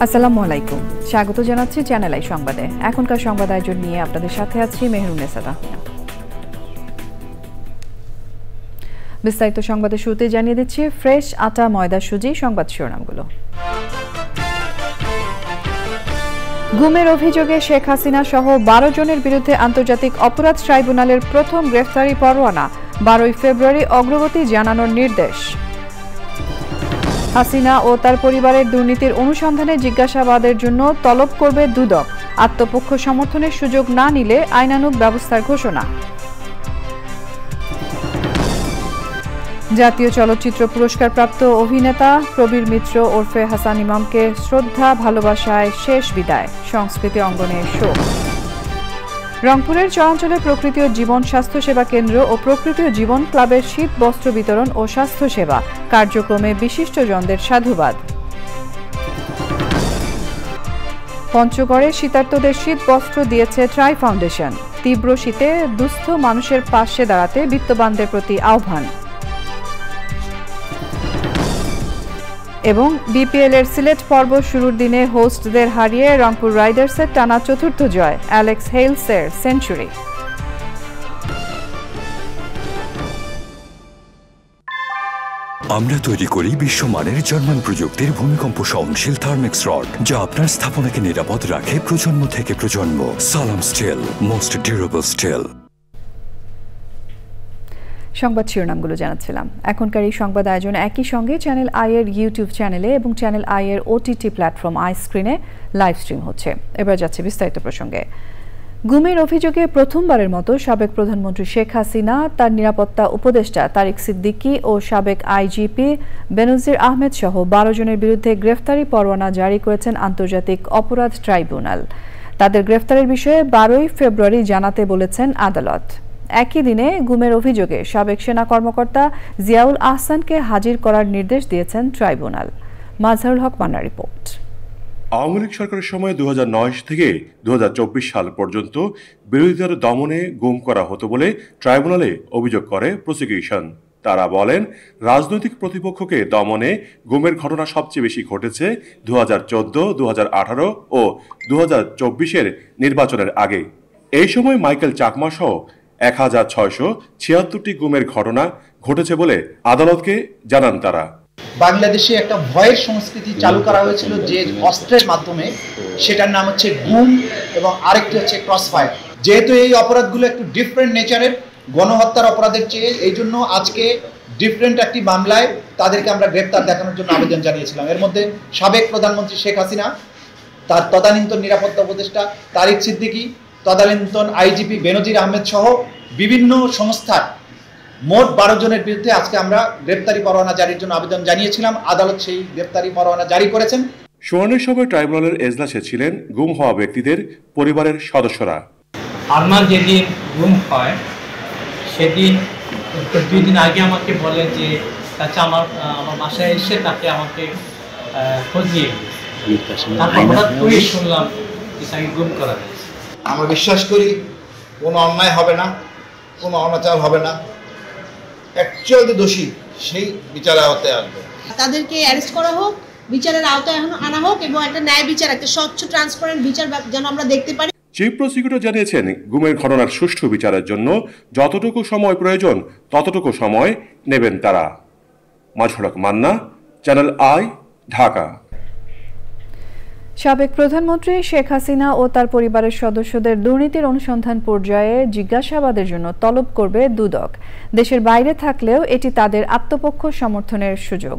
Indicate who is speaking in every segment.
Speaker 1: আসসালামু আলাইকুম, স্বাগত জানাচ্ছি চ্যানেল আই সংবাদে। এখনকার সংবাদ আয়োজন নিয়ে আপনাদের সাথে আছি মেহরুন্নেসা। বিস্তারিত সংবাদের শুরুতে জানিয়ে দিচ্ছি ফ্রেশ আটা ময়দা সুজি সংবাদ শিরোনামগুলো। গুমের অভিযোগে শেখ হাসিনা সহ 12 জনের বিরুদ্ধে আন্তর্জাতিক অপরাধ ট্রাইব্যুনালের প্রথম গ্রেফতারি পরোয়ানা, 12 ফেব্রুয়ারি অগ্রগতি জানানোর নির্দেশ। হাসিনা ও তার পরিবারের দুর্নীতির অনুসন্ধানে জিজ্ঞাসাবাদের জন্য তলব করবে দুদক, আত্মপক্ষ সমর্থনের সুযোগ না নিলে আইনানুগ ব্যবস্থার ঘোষণা। জাতীয় চলচ্চিত্র পুরস্কারপ্রাপ্ত অভিনেতা প্রবীর মিত্র ওরফে হাসান ইমামকে শ্রদ্ধা ভালোবাসায় শেষ বিদায়, সংস্কৃতি অঙ্গনে শোক। রংপুরের চরাঞ্চলে প্রকৃতি ও জীবন স্বাস্থ্যসেবা কেন্দ্র ও প্রকৃতি ও জীবন ক্লাবের শীত বস্ত্র বিতরণ ও স্বাস্থ্যসেবা কার্যক্রমে বিশিষ্টজনদের সাধুবাদ। পঞ্চগড়ে শীতার্তদের শীত বস্ত্র দিয়েছে ট্রাই ফাউন্ডেশন, তীব্র শীতে দুস্থ মানুষের পাশে দাঁড়াতে বিত্তবানদের প্রতি আহ্বান। এবং বিপিএল এর সিলেট পর্ব শুরুর দিনে হোস্টদের হারিয়ে রংপুর রাইডার্সের টানা চতুর্থ জয়, অ্যালেক্স হেলসের সেঞ্চুরি।
Speaker 2: আমরা তৈরি করি বিশ্বমানের জার্মান প্রযুক্তির ভূমিকম্প সহনশীল থার্মেক্স রড, যা আপনার স্থাপনাকে নিরাপদ রাখে প্রজন্ম থেকে প্রজন্ম। সালাম স্টিল, মোস্ট ডিউরেবল স্টিল।
Speaker 1: সংবাদ শিরোনামগুলো জানাচ্ছিলাম। এখনকার এই সংবাদ আয়োজন একই সঙ্গে চ্যানেল আই এর ইউটিউব চ্যানেলে এবং চ্যানেল আই এর ওটিটি প্ল্যাটফর্ম আই স্ক্রিনে লাইভ স্ট্রিম হচ্ছে। এবার যাচ্ছে বিস্তারিত প্রসঙ্গে। গুমের অভিযোগে প্রথমবারের মতো সাবেক প্রধানমন্ত্রী শেখ হাসিনা, তার নিরাপত্তা উপদেষ্টা তারিক সিদ্দিকী ও সাবেক আইজিপি বেনজির আহমেদ সহ 12 জনের বিরুদ্ধে গ্রেফতারি পরোয়ানা জারি করেছেন আন্তর্জাতিক অপরাধ ট্রাইব্যুনাল। তাদের গ্রেফতারের বিষয়ে 12 ফেব্রুয়ারি জানাতে বলেছেন আদালত। একই দিনে গুমের অভিযোগে সাবেক সেনা কর্মকর্তা জিয়াউল আহসানকে হাজির করার নির্দেশ দিয়েছেন ট্রাইব্যুনাল। মাজহারুল হক মান্নার রিপোর্ট।
Speaker 3: আওয়ামী লীগ সরকারের সময় 2009 থেকে 2024 সাল পর্যন্ত বিরোধীদের দমনে গুম করা হতো বলে ট্রাইব্যুনালে অভিযোগ করে প্রসিকিউশন। তারা বলেন, রাজনৈতিক প্রতিপক্ষকে দমনে গুমের ঘটনা সবচেয়ে বেশি ঘটেছে 2014, 2018 ও 2024 নির্বাচনের আগে। এই সময় মাইকেল চাকমা সহ 1676টি গুমের ঘটনা ঘটেছে বলে আদালতকে জানান তারা।
Speaker 4: বাংলাদেশে একটা ভয়ের সংস্কৃতি চালু করা হয়েছিল যে অস্ত্রের মাধ্যমে, সেটার নাম হচ্ছে গুম এবং আরেকটি হচ্ছে ক্রসফায়ার। যেহেতু এই অপরাধগুলো একটু ডিফারেন্ট নেচারের, গণহত্যার অপরাধের চেয়ে, এই জন্য আজকে ডিফারেন্ট একটি মামলায় তাদেরকে আমরা গ্রেপ্তার দেখানোর জন্য আবেদন জানিয়েছিলাম। এর মধ্যে সাবেক প্রধানমন্ত্রী শেখ হাসিনা, তার তদানীন্তন নিরাপত্তা উপদেষ্টা তারিক সিদ্দিকী, তদানীন্তন আইজিপি বেনজির আহমেদ সহ বিভিন্ন সংস্থার মোট 12 জনের বিরুদ্ধে আজকে আমরা গ্রেপ্তারি পরোয়ানা জারির জন্য আবেদন জানিয়েছিলাম। আদালত সেই গ্রেপ্তারি পরোয়ানা জারি করেছেন।
Speaker 3: শুনানির সময় ট্রাইব্যুনালের এজলাসে ছিলেন গুম হওয়া ব্যক্তিদের পরিবারের সদস্যরা।
Speaker 5: আরমান যেদিন গুম হয় সেদিন 2 দিন আগে আমাকে বলেন যে চাচা আমার বাসায় এসে তাকে আমাকে খোঁজ নিয়ে তারপর হঠাৎ করে শুনলাম যে তাকে গুম করা হয়েছে।
Speaker 4: আমরা বিশ্বাস করি কোনো অন্যায় হবে না, কোনো অনাচার হবে না। অ্যাকচুয়ালি দোষী সেই বিচারের আওতায় আসবে।
Speaker 6: তাদেরকে অ্যারেস্ট করা হোক, বিচারের আওতায় আনা হোক এবং একটা ন্যায় বিচার, একটা স্বচ্ছ ট্রান্সপারেন্ট বিচার যেন আমরা দেখতে পারি।
Speaker 3: চিফ প্রসিকিউটর জানিয়েছেন, গুমের ঘটনার সুষ্ঠু বিচারের জন্য যতটুকু সময় প্রয়োজন ততটুকু সময় নেবেন তারা। মাজহারুল হক মান্না, চ্যানেল আই, ঢাকা।
Speaker 1: সাবেক প্রধানমন্ত্রী শেখ হাসিনা ও তার পরিবারের সদস্যদের দুর্নীতির অনুসন্ধান পর্যায়ে জিজ্ঞাসাবাদের জন্য তলব করবে দুদক। দেশের বাইরে থাকলেও এটি তাদের আত্মপক্ষ সমর্থনের সুযোগ।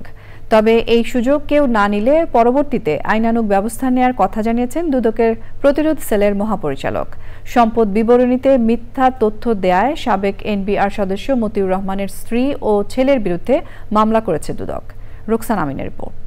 Speaker 1: তবে এই সুযোগ কেউ না নিলে পরবর্তীতে আইনানুগ ব্যবস্থা নেওয়ার কথা জানিয়েছেন দুদকের প্রতিরোধ সেলের মহাপরিচালক। সম্পদ বিবরণীতে মিথ্যা তথ্য দেয়ায় সাবেক এনবিআর সদস্য মতিউর রহমানের স্ত্রী ও ছেলের বিরুদ্ধে মামলা করেছে দুদক। রোকসানা আমিনের রিপোর্ট।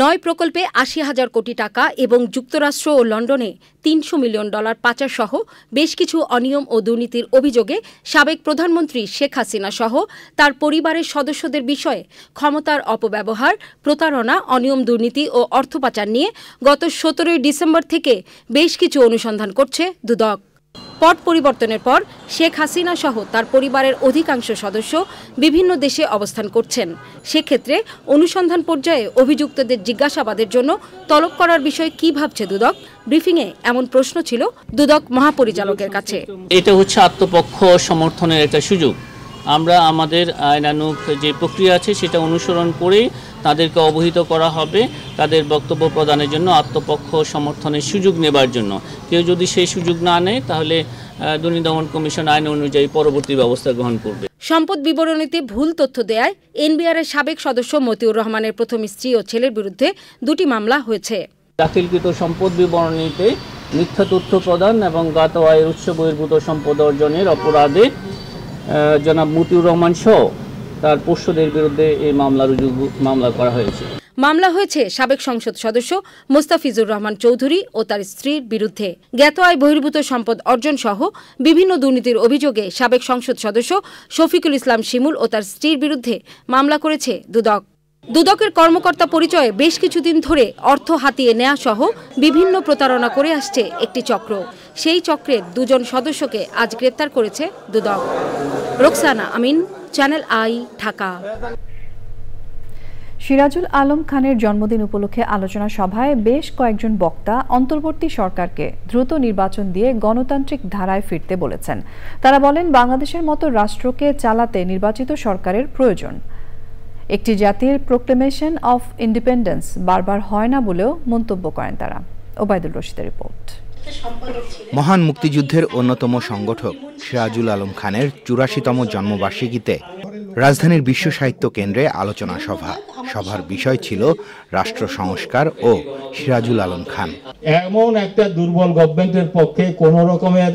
Speaker 7: 9 প্রকল্পে 80,000 কোটি টাকা এবং যুক্তরাষ্ট্র ও লন্ডনে $300 মিলিয়ন পাচার সহ বেশ কিছু অনিয়ম ও দুর্নীতির অভিযোগে সাবেক প্রধানমন্ত্রী শেখ হাসিনা সহ তার পরিবারের সদস্যদের বিষয়ে ক্ষমতার অপব্যবহার, প্রতারণা, অনিয়ম, দুর্নীতি ও অর্থ পাচার নিয়ে গত 17 ডিসেম্বর থেকে বেশ কিছু অনুসন্ধান করছে দুদক। পট পরিবর্তনের পর শেখ হাসিনা সহ তার পরিবারের অধিকাংশ সদস্য বিভিন্ন দেশে অবস্থান করছেন। সেক্ষেত্রে অনুসন্ধান পর্যায়ে অভিযুক্তদের জিজ্ঞাসাবাদের জন্য তলব করার বিষয়ে কি ভাবছে দুদক? ব্রিফিংয়ে এমন প্রশ্ন ছিল দুদক মহাপরিচালকের কাছে।
Speaker 8: এটা হচ্ছে আত্মপক্ষ সমর্থনের একটা সুযোগ। আমরা আমাদের আইনানুগ যে প্রক্রিয়া আছে সেটা অনুসরণ করে তাদেরকে অবহিত করা হবে তাদের বক্তব্য প্রদানের জন্য, আত্মপক্ষ সমর্থনের সুযোগ নেবার জন্য। কেউ যদি সেই সুযোগ না নেয় তাহলে দুর্নীতি দমন কমিশন আইন অনুযায়ী পরবর্তী ব্যবস্থা গ্রহণ করবে।
Speaker 7: সম্পদ বিবরণীতে ভুল তথ্য দেয়ায় এনবিআরের সাবেক সদস্য মতিউর রহমানের প্রথম স্ত্রী ও ছেলের বিরুদ্ধে 2টি মামলা হয়েছে।
Speaker 8: দাখিলকৃত সম্পদ বিবরণীতে মিথ্যা তথ্য প্রদান এবং জ্ঞাত আয়ের উৎস বহির্ভূত সম্পদ অর্জনের অপরাধে জনাব মতিউর রহমান সহ তার পোষ্যদের বিরুদ্ধে এই মামলা করা হয়েছে।
Speaker 7: মামলা হয়েছে সাবেক সংসদ সদস্য মোস্তাফিজুর রহমান চৌধুরী ও তার স্ত্রীর বিরুদ্ধে। জ্ঞাত আয় বহির্ভূত সম্পদ অর্জন সহ বিভিন্ন দুর্নীতির অভিযোগে সাবেক সংসদ সদস্য শফিকুল ইসলাম শিমুল ও তার স্ত্রীর বিরুদ্ধে মামলা করেছে দুদক। দুদকের কর্মকর্তা পরিচয়ে বেশ কিছুদিন ধরে অর্থ হাতিয়ে নেওয়া সহ বিভিন্ন প্রতারণা করে আসছে একটি চক্র। সেই চক্রের 2 জন সদস্যকে আজ গ্রেপ্তার করেছে দুদক। রোকসানা আমিন, চ্যানেল আই, ঢাকা।
Speaker 1: সিরাজুল আলম খানের জন্মদিন উপলক্ষে আলোচনা সভায় বেশ কয়েকজন বক্তা অন্তর্বর্তী সরকারকে দ্রুত নির্বাচন দিয়ে গণতান্ত্রিক ধারায় ফিরতে বলেছেন। তারা বলেন, বাংলাদেশের মতো রাষ্ট্রকে চালাতে নির্বাচিত সরকারের প্রয়োজন। একটি জাতির প্রোক্লেমেশন অফ ইন্ডিপেন্ডেন্স বারবার হয় না বলেও মন্তব্য করেন তারা। ওবায়দুল রশিদের রিপোর্ট।
Speaker 9: মহান মুক্তিযুদ্ধের অন্যতম সংগঠক সিরাজুল আলম খানের 84তম জন্মবার্ষিকীতে রাজধানীর বিশ্ব সাহিত্য কেন্দ্রে আলোচনা সভা। সভার বিষয় ছিল রাষ্ট্র সংস্কার ও সিরাজুল আলম খান।
Speaker 10: এমন একটা দুর্বল গভর্নমেন্টের পক্ষে কোন রকমের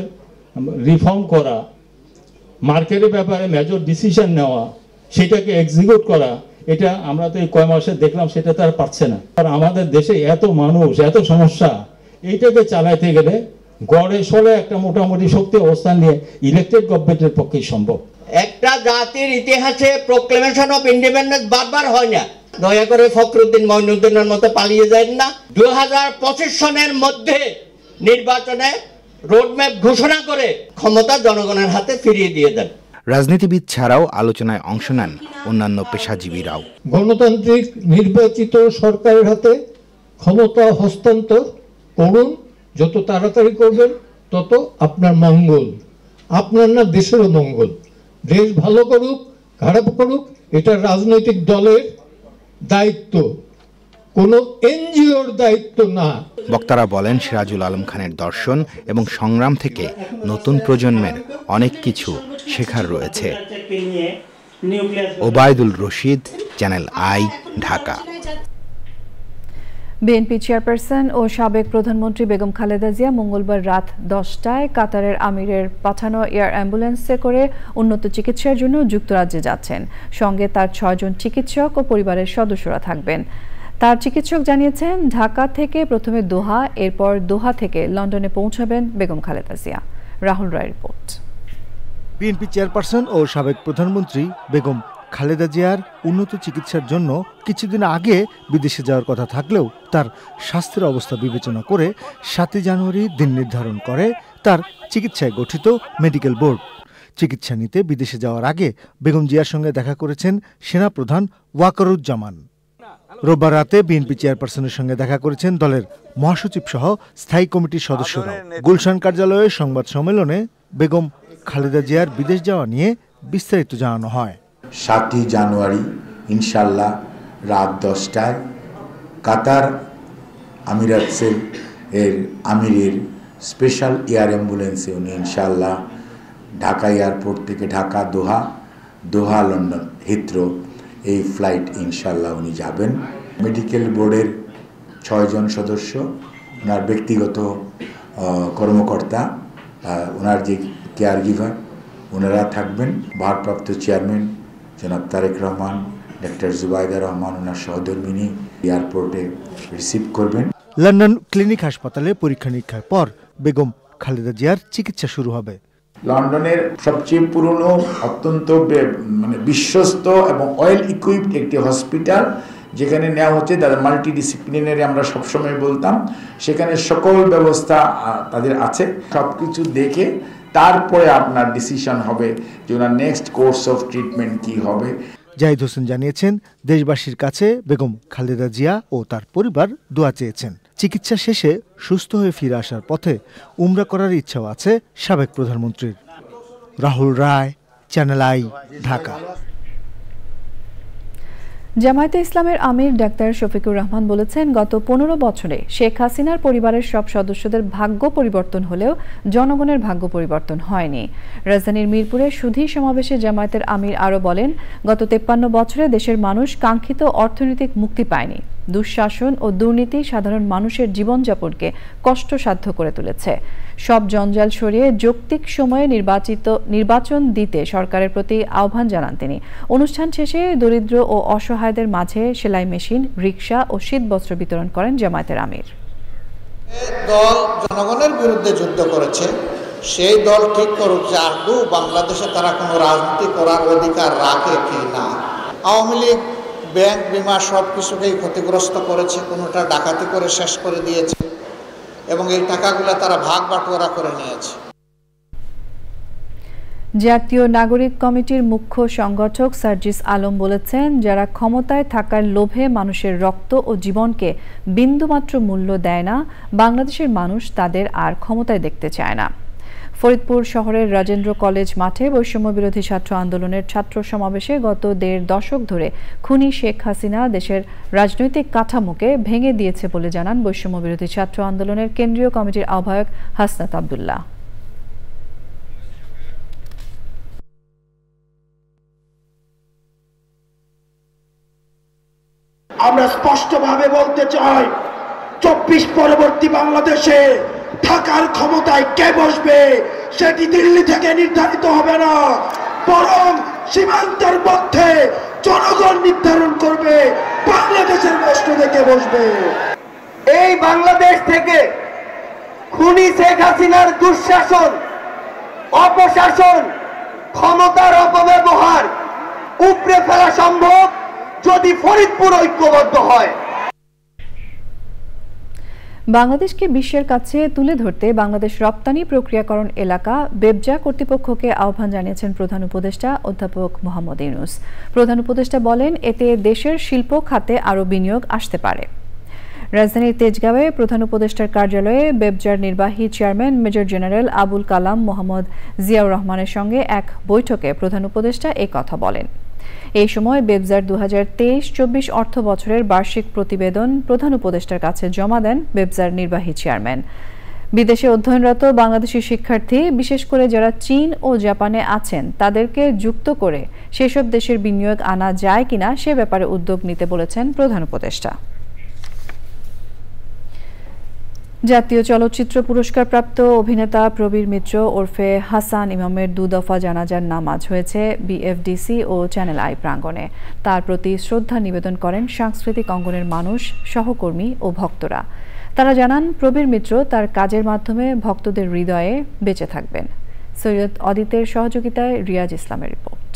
Speaker 10: রিফর্ম করা, মার্কেটের ব্যাপারে মেজর ডিসিশন নেওয়া, সেটাকে এক্সিকিউট করা, এটা আমরা তো এই কয় মাসে দেখলাম সেটা তার পারছে না। আর আমাদের দেশে এত মানুষ, এত সমস্যা, এইটাকে চালাইতে গেলে গড়ে সরে একটা মোটামুটি শক্তি অবস্থান নিয়ে ইলেকটেড গভর্নমেন্টের পক্ষেই সম্ভব।
Speaker 11: একটা জাতির ইতিহাসে প্রোক্লেমেশন অফ ইন্ডিপেন্ডেন্স বারবার হয় না। দয়া করে ফখরুদ্দিন মঈনুদ্দিনের মতো পালিয়ে যায় না। 2025 সনের মধ্যে নির্বাচনে রোডম্যাপ ঘোষণা করে ক্ষমতা জনগণের হাতে ফিরিয়ে দিয়ে দেন।
Speaker 9: রাজনীতিবিদ ছাড়াও আলোচনায় অংশ নেন অন্যান্য পেশাজীবীরাও।
Speaker 10: গণতান্ত্রিক নির্বাচিত সরকারের হাতে ক্ষমতা হস্তান্তর করুন, যত তাড়াতাড়ি করবেন তত আপনার মঙ্গল, আপনার না দেশেরও মঙ্গল। দেশ ভালো করুক খারাপ করুক এটা রাজনৈতিক দলের দায়িত্ব, কোনো এনজিওর দায়িত্ব না।
Speaker 9: বক্তারা বলেন, সিরাজুল আলম খানের দর্শন এবং সংগ্রাম থেকে নতুন প্রজন্মের অনেক কিছু শেখার রয়েছে। Obaidul Rashid, channel I, Dhaka.
Speaker 1: BNP chairperson ও সাবেক প্রধানমন্ত্রী বেগম খালেদা জিয়া মঙ্গলবার রাত 10টায় কাতারের আমিরের পাঠানো এয়ার অ্যাম্বুলেন্সে করে উন্নত চিকিৎসার জন্য যুক্তরাজ্যে যাচ্ছেন। সঙ্গে তার 6 জন চিকিৎসক ও পরিবারের সদস্যরা থাকবেন। তার চিকিৎসক জানিয়েছেন, ঢাকা থেকে প্রথমে দোহা, এরপর দোহা থেকে লন্ডনে পৌঁছাবেন বেগম খালেদা জিয়া। রাহুল রায় রিপোর্ট।
Speaker 12: বিএনপি চেয়ারপারসন ও সাবেক প্রধানমন্ত্রী বেগম খালেদা জিয়ার উন্নত চিকিৎসার জন্য কিছুদিন আগে বিদেশে যাওয়ার কথা থাকলেও তার স্বাস্থ্যের অবস্থা বিবেচনা করে 7 জানুয়ারি দিন নির্ধারণ করে তার চিকিৎসায় গঠিত মেডিকেল বোর্ড। চিকিৎসা নিতে বিদেশে যাওয়ার আগে বেগম জিয়ার সঙ্গে দেখা করেছেন সেনাপ্রধান ওয়াকারুজ্জামান। রোববার রাতে বিএনপি চেয়ারপারসনের সঙ্গে দেখা করেছেন দলের মহাসচিব সহ স্থায়ী কমিটির সদস্যরা। গুলশান কার্যালয়ে সংবাদ সম্মেলনে বেগম খালেদা জিয়ার বিদেশ যাওয়া নিয়ে বিস্তারিত জানানো হয়।
Speaker 13: 7 জানুয়ারি ইনশাল্লাহ রাত 10টায় কাতার আমিরাতসের আমিরের স্পেশাল এয়ার অ্যাম্বুলেন্সে উনি ইনশাল্লাহ ঢাকা এয়ারপোর্ট থেকে ঢাকা, দোহা, লন্ডন, হিথ্রো এই ফ্লাইট ইনশাল্লাহ উনি যাবেন। মেডিকেল বোর্ডের 6 জন সদস্য, ওনার ব্যক্তিগত কর্মকর্তা, ওনার যে কেয়ার গিভার, ওনারা থাকবেন। ভারপ্রাপ্ত চেয়ারম্যান জনাব তারেক রহমান, ডক্টর জুবাইদা রহমান ওনার সহধর্মিনী এয়ারপোর্টে রিসিভ করবেন।
Speaker 12: লন্ডন ক্লিনিক হাসপাতালে পরীক্ষা নিরীক্ষার পর বেগম খালেদা জিয়ার চিকিৎসা শুরু হবে।
Speaker 13: লন্ডনের সবচেয়ে পুরনো, অত্যন্ত বিশ্বস্ত এবং ওয়েল ইকুইপড একটি হসপিটাল, যেখানে নেওয়া হচ্ছে তাদের মাল্টিডিসিপ্লিনারি, আমরা সবসময় বলতাম। সেখানে সকল ব্যবস্থা তাদের আছে। সব কিছু দেখে তারপরে আপনার ডিসিশন হবে যে ওনার নেক্সট কোর্স অফ ট্রিটমেন্ট কি হবে।
Speaker 12: জাহিদ হোসেন জানিয়েছেন, দেশবাসীর কাছে বেগম খালেদা জিয়া ও তার পরিবার দোয়া চেয়েছেন। চিকিৎসা শেষে সুস্থ হয়ে ফিরে আসার পথে উমরা করার ইচ্ছাও আছে সাবেক প্রধানমন্ত্রীর। রাহুল রায়, চ্যানেল আই, ঢাকা।
Speaker 1: জামায়াতে ইসলামের আমির ডাক্তার শফিকুর রহমান বলেছেন, গত 15 বছরে শেখ হাসিনার পরিবারের সব সদস্যদের ভাগ্য পরিবর্তন হলেও জনগণের ভাগ্য পরিবর্তন হয়নি। রাজধানীর মিরপুরে সুধী সমাবেশে জামায়াতের আমির আরও বলেন, গত 53 বছরে দেশের মানুষ কাঙ্ক্ষিত অর্থনৈতিক মুক্তি পায়নি। দুঃশাসন ও দুর্নীতি সাধারণ মানুষের জীবনযাপনকে কষ্টসাধ্য করে তুলেছে। সব জঞ্জাল সরিয়ে যৌক্তিক সময়ে নির্বাচন দিতে সরকারের প্রতি আহ্বান জানান তিনি। অনুষ্ঠান শেষে দরিদ্র ও অসহায়দের মাঝে সেলাই মেশিন, রিকশা ও শীতবস্ত্র বিতরণ করেন জামায়াতের আমির।
Speaker 14: দল জনগণের বিরুদ্ধে যুদ্ধ করেছে, সেই দল ঠিক করুক যে আদৌ বাংলাদেশে তারা কোনো রাজনীতি করার অধিকার রাখে কি না। আওয়ামী লীগ ব্যাংক, বিমা সব কিছুকেই ক্ষতিগ্রস্ত করেছে, কোনোটা ডাকাতি করে শেষ করে দিয়েছে এবং এই টাকাগুলো তারা ভাগ বাটোয়ারা করে নিয়েছে।
Speaker 1: জাতীয় নাগরিক কমিটির মুখ্য সংগঠক সার্জিস আলম বলেছেন, যারা ক্ষমতায় থাকার লোভে মানুষের রক্ত ও জীবনকে বিন্দুমাত্র মূল্য দেয় না, বাংলাদেশের মানুষ তাদের আর ক্ষমতায় দেখতে চায় না। ফরিদপুর শহরের রাজেন্দ্র কলেজ মাঠে বৈষম্য বিরোধী ছাত্র আন্দোলনের ছাত্র সমাবেশে গত 1.5 দশক ধরে খুনি শেখ হাসিনা দেশের রাজনৈতিক কাঠামোকে ভেঙে দিয়েছে বলে জানান বৈষম্য বিরোধী ছাত্র আন্দোলনের কেন্দ্রীয় কমিটির আহ্বায়ক হাসনাত আব্দুল্লাহ।
Speaker 15: আমরা স্পষ্টভাবে বলতে চাই, 24 পরবর্তী বাংলাদেশে থাকার ক্ষমতায় কে বসবে সেটি দিল্লি থেকে নির্ধারিত হবে না, বরং সীমান্তের মধ্যে জনগণ নির্ধারণ করবে বাংলাদেশের বসতে কে বসবে।
Speaker 16: এই বাংলাদেশ থেকে খুনি শেখ হাসিনার দুঃশাসন, অপশাসন, ক্ষমতার অপব্যবহার উপড়ে ফেলা সম্ভব যদি ফরিদপুর ঐক্যবদ্ধ হয়।
Speaker 1: বাংলাদেশকে বিশ্বের কাছে তুলে ধরতে বাংলাদেশ রপ্তানি প্রক্রিয়াকরণ এলাকা বেবজা কর্তৃপক্ষকে আহ্বান জানিয়েছেন প্রধান উপদেষ্টা অধ্যাপক মোহাম্মদ ইউনূস। প্রধান উপদেষ্টা বলেন, এতে দেশের শিল্প খাতে আরও বিনিয়োগ আসতে পারে। রাজধানীর তেজগাঁওয়ে প্রধান উপদেষ্টার কার্যালয়ে বেবজার নির্বাহী chairman major general Abul Kalam Mohammad Ziaur রহমানের সঙ্গে এক বৈঠকে প্রধান উপদেষ্টা এই কথা বলেন। এই সময় বেবজার 2023-24 অর্থ বছরের বার্ষিক প্রতিবেদন প্রধান উপদেষ্টার কাছে জমা দেন বেবজার নির্বাহী চেয়ারম্যান। বিদেশে অধ্যয়নরত বাংলাদেশি শিক্ষার্থী, বিশেষ করে যারা চীন ও জাপানে আছেন, তাদেরকে যুক্ত করে সেসব দেশের বিনিয়োগ আনা যায় কিনা সে ব্যাপারে উদ্যোগ নিতে বলেছেন প্রধান উপদেষ্টা। জাতীয় চলচ্চিত্র পুরস্কারপ্রাপ্ত অভিনেতা প্রবীর মিত্র ওরফে হাসান ইমামের 2 দফা জানাজার নামাজ হয়েছে বিএফডিসি ও চ্যানেল আই প্রাঙ্গণে। তার প্রতি শ্রদ্ধা নিবেদন করেন সাংস্কৃতিক অঙ্গনের মানুষ, সহকর্মী ও ভক্তরা। তারা জানান, প্রবীর মিত্র তার কাজের মাধ্যমে ভক্তদের হৃদয়ে বেঁচে থাকবেন। সৈয়দ অদিতের সহযোগিতায় রিয়াজ ইসলামের রিপোর্ট।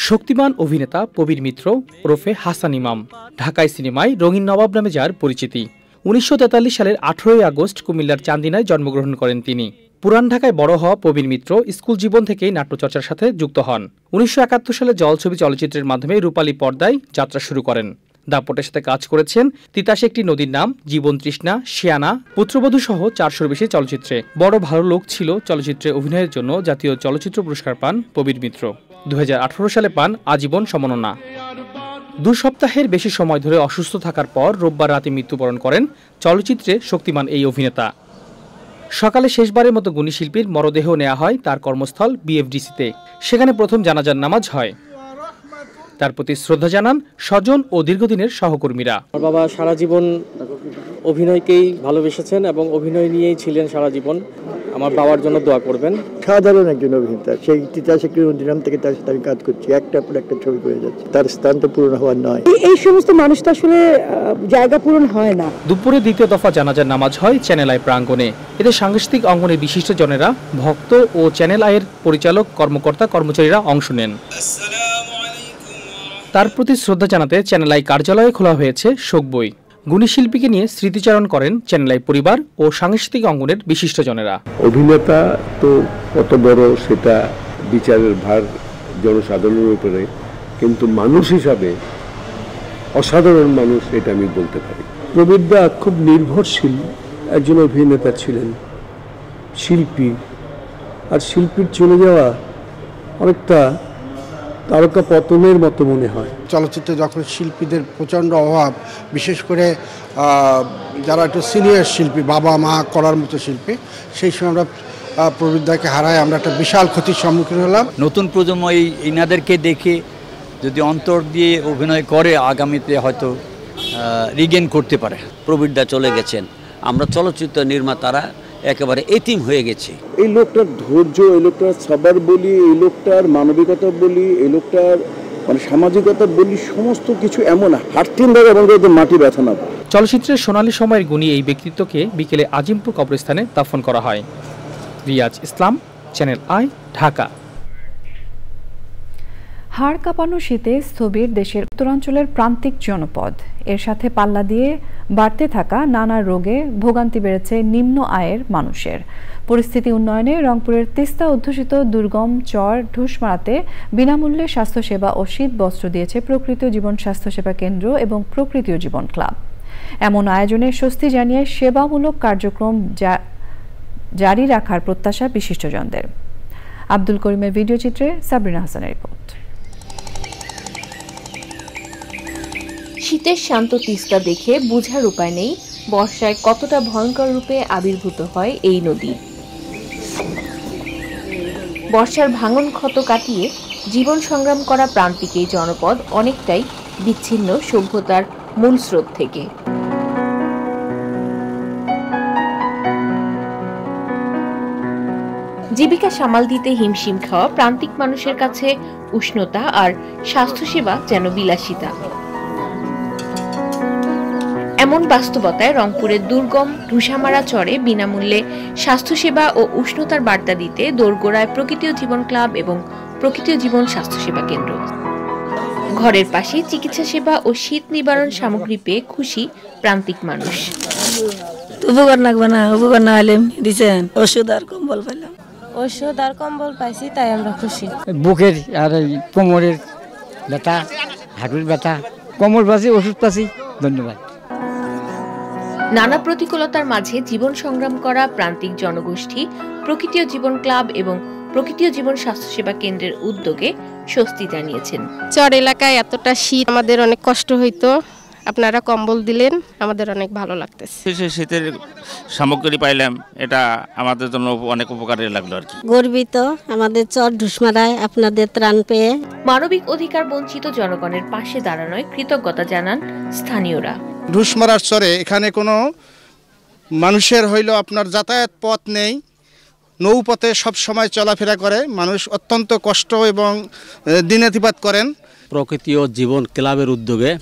Speaker 17: শক্তিমান অভিনেতা প্রবীর মিত্র ওরফে হাসান ইমাম ঢাকায় সিনেমায় রঙিন নবাব নামে যার পরিচিতি। 1943 সালের 18 আগস্ট কুমিল্লার চান্দিনায় জন্মগ্রহণ করেন তিনি। পুরান ঢাকায় বড় হওয়া প্রবীর মিত্র স্কুল জীবন থেকেই নাট্যচর্চার সাথে যুক্ত হন। 1971 সালে জলছবি চলচ্চিত্রের মাধ্যমে রূপালী পর্দায় যাত্রা শুরু করেন। দাপটের সাথে কাজ করেছেন তিতাসে একটি নদীর নাম, জীবন তৃষ্ণা, শিয়ানা, পুত্রবধূ সহ 400-র বেশি চলচ্চিত্রে। বড় ভালো লোক ছিল চলচ্চিত্রে অভিনয়ের জন্য জাতীয় চলচ্চিত্র পুরস্কার পান প্রবীর মিত্র। 2018 সালে পান আজীবন সম্মাননা। 2 সপ্তাহের বেশি সময় ধরে অসুস্থ থাকার পর রোববার রাতে মৃত্যুবরণ করেন চলচ্চিত্রে শক্তিমান এই অভিনেতা। সকালে শেষবারের মতো গুণী শিল্পীর মরদেহ নেওয়া হয় তার কর্মস্থল বিএফডিসিতে। সেখানে প্রথম জানাজার নামাজ হয়। তার প্রতি শ্রদ্ধা জানান স্বজন ও দীর্ঘদিনের সহকর্মীরা।
Speaker 18: আমার বাবা সারা জীবন অভিনয়কেই ভালোবেসেছেন এবং অভিনয় নিয়েই ছিলেন সারা জীবন। আমার বাবার জন্য দোয়া করবেন।
Speaker 19: সাধারণ একজন অভিনেতা, সেই তিতাস দিন থেকে তার সাথে আমি কাজ করছি, একটার পর একটা ছবি করে যাচ্ছে, তার স্থান তো পূরণ হওয়ার নয়।
Speaker 20: এই সমস্ত মানুষ তো আসলে জায়গা পূরণ হয় না।
Speaker 17: দুপুরে দ্বিতীয় দফা জানাজার নামাজ হয় চ্যানেল আই প্রাঙ্গণে। এতে সাংস্কৃতিক অঙ্গনের বিশিষ্টজনেরা, ভক্ত ও চ্যানেল আইয়ের পরিচালক, কর্মকর্তা, কর্মচারীরা অংশ নেন। তার প্রতি শ্রদ্ধা জানাতে চ্যানেল আই কার্যালয়ে খোলা হয়েছে শোক বই। গুণী শিল্পীকে নিয়ে স্মৃতিচারণ করেন চ্যানেল আই পরিবার ও সাংস্কৃতিক অঙ্গনের বিশিষ্টজনেরা।
Speaker 21: অভিনেতা তো কত বড় সেটা বিচারের ভার জনসাধারণের উপরে, কিন্তু মানুষ হিসাবে অসাধারণ মানুষ, এটা আমি বলতে পারি। প্রবীরদা খুব নির্ভরশীল একজন অভিনেতা ছিলেন, শিল্পী। আর শিল্পীর চলে যাওয়া অনেকটা তারকা পতনের মতো মনে হয়।
Speaker 22: চলচ্চিত্রে যখন শিল্পীদের প্রচণ্ড অভাব, বিশেষ করে যারা একটু সিনিয়র শিল্পী, বাবা মা করার মতো শিল্পী, সেই সময় আমরা প্রবীরদাকে হারায় আমরা একটা বিশাল ক্ষতির সম্মুখীন হলাম।
Speaker 23: নতুন প্রজন্ম এনাদেরকে দেখে যদি অন্তর দিয়ে অভিনয় করে, আগামীতে হয়তো রিগেন করতে পারে।
Speaker 24: প্রবীরদা চলে গেছেন, আমরা চলচ্চিত্র নির্মাতারা একেবারে এতিম হয়ে গেছে।
Speaker 19: এই লোকটার ধৈর্য, এই লোকটার সাবার বলি, এই লোকটার মানবিকতা বলি, এই লোকটার মানে সামাজিকতা বলি, সমস্ত কিছু এমন হাঁটতেন দাদা এবং মাটি ব্যথা না।
Speaker 17: চলচ্চিত্রের সোনালী সময়ের গুণী এই ব্যক্তিত্বকে বিকেলে আজিমপুর কবরস্থানে দাফন করা হয়। রিয়াজ ইসলাম, চ্যানেল আই, ঢাকা।
Speaker 1: হাড় কাঁপানো শীতে স্থবির দেশের উত্তরাঞ্চলের প্রান্তিক জনপদ। এর সাথে পাল্লা দিয়ে বাড়তে থাকা নানা রোগে ভোগান্তি বেড়েছে নিম্ন আয়ের মানুষের। পরিস্থিতি উন্নয়নে রংপুরের তিস্তা অধ্যুষিত দুর্গম চর ঢুসমারাতে বিনামূল্যে স্বাস্থ্যসেবা ও শীত বস্ত্র দিয়েছে প্রকৃতীয় জীবন স্বাস্থ্যসেবা কেন্দ্র এবং প্রকৃতীয় জীবন ক্লাব। এমন আয়োজনে স্বস্তি জানিয়ে সেবামূলক কার্যক্রম জারি রাখার প্রত্যাশা বিশিষ্টজনদের। আব্দুল করিমের ভিডিও চিত্রে সাবরিনা হাসানের রিপোর্ট।
Speaker 25: শীতের শান্ত তিস্তা দেখে বোঝার উপায় নেই বর্ষায় কতটা ভয়ঙ্কর রূপে আবির্ভূত হয় এই নদী। বর্ষার ভাঙন ক্ষত কাটিয়ে জীবন সংগ্রাম করা প্রান্তিক এই জনপদ অনেকটাই বিচ্ছিন্ন সভ্যতার মূল স্রোত থেকে। জীবিকা সামাল দিতে হিমশিম খাওয়া প্রান্তিক মানুষের কাছে উষ্ণতা আর স্বাস্থ্যসেবা যেন বিলাসিতা। এমন বাস্তবতায় রংপুরের দুর্গম ঢুসামারা চরে বিনামূল্যে স্বাস্থ্যসেবা ও উষ্ণতার বার্তা দিতে দোরগোড়ায় প্রকৃতীয় জীবন ক্লাব এবং প্রকৃতীয় জীবন স্বাস্থ্যসেবা কেন্দ্র। ঘরের পাশে চিকিৎসা সেবা ও শীত নিবারণ সামগ্রী পেয়ে খুশি প্রান্তিক মানুষ।
Speaker 26: উপকার লাগবে না, উপকার না হলে দিচ্ছেন ওষুধ আর কম্বল পেলাম। ওষুধ আর কম্বল পাইছি তাই আমরা খুশি।
Speaker 27: বুকের আর কোমরের ব্যথা, হাঁটুর ব্যথা, কোমর পাচ্ছি, ওষুধ পাচ্ছি। ধন্যবাদ।
Speaker 25: নানা প্রতিকূলতার মাঝে জীবন সংগ্রাম করা প্রান্তিক জনগোষ্ঠী প্রকৃতীয় জীবন ক্লাব এবং প্রকৃতীয় জীবন স্বাস্থ্যসেবা কেন্দ্রের উদ্যোগে স্বস্তি জানিয়েছেন।
Speaker 28: চর এলাকায় এতটা শীত, আমাদের অনেক কষ্ট হইতো, আপনারা কম্বল দিলেন, আমাদের অনেক ভালো লাগতেছে।
Speaker 29: শীতের সামগ্রী পাইলাম, এটা আমাদের জন্য অনেক উপকারী লাগলো আর কি।
Speaker 26: গর্বিত আমাদের চর ঢুসমারায় আপনাদের ত্রাণ পেয়ে।
Speaker 25: মানবিক অধিকার বঞ্চিত জনগণের পাশে দাঁড়ানোয় কৃতজ্ঞতা জানান স্থানীয়রা।
Speaker 22: ঢুসমারার চরে এখানে কোনো মানুষের হইল আপনার যাতায়াত পথ নেই, নৌপথে সব সময় চলাফেরা করে মানুষ, অত্যন্ত কষ্ট এবং দিনাতিপাত করেন।
Speaker 24: প্রকৃতীয় জীবন ক্লাবের উদ্যোগে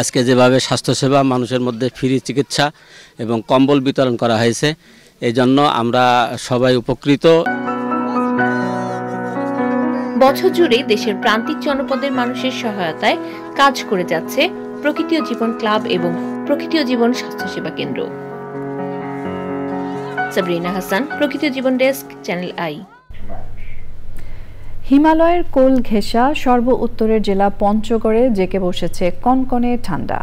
Speaker 24: আজকে যেভাবে স্বাস্থ্যসেবা মানুষের মধ্যে ফ্রি চিকিৎসা এবং কম্বল বিতরণ করা হয়েছে, এই জন্য আমরা সবাই উপকৃত।
Speaker 25: বছর জুড়ে দেশের প্রান্তিক জনপদের মানুষের সহায়তায় কাজ করে যাচ্ছে প্রকৃতীয় জীবন ক্লাব এবং প্রকৃতীয় জীবন স্বাস্থ্যসেবা কেন্দ্র। সাবরিনা হাসান, প্রকৃতীয় জীবন ডেস্ক, চ্যানেল আই।
Speaker 1: হিমালয়ের কোল ঘেঁষা সর্ব উত্তরের জেলা পঞ্চগড়ে জেঁকে বসেছে কনকনে ঠান্ডা।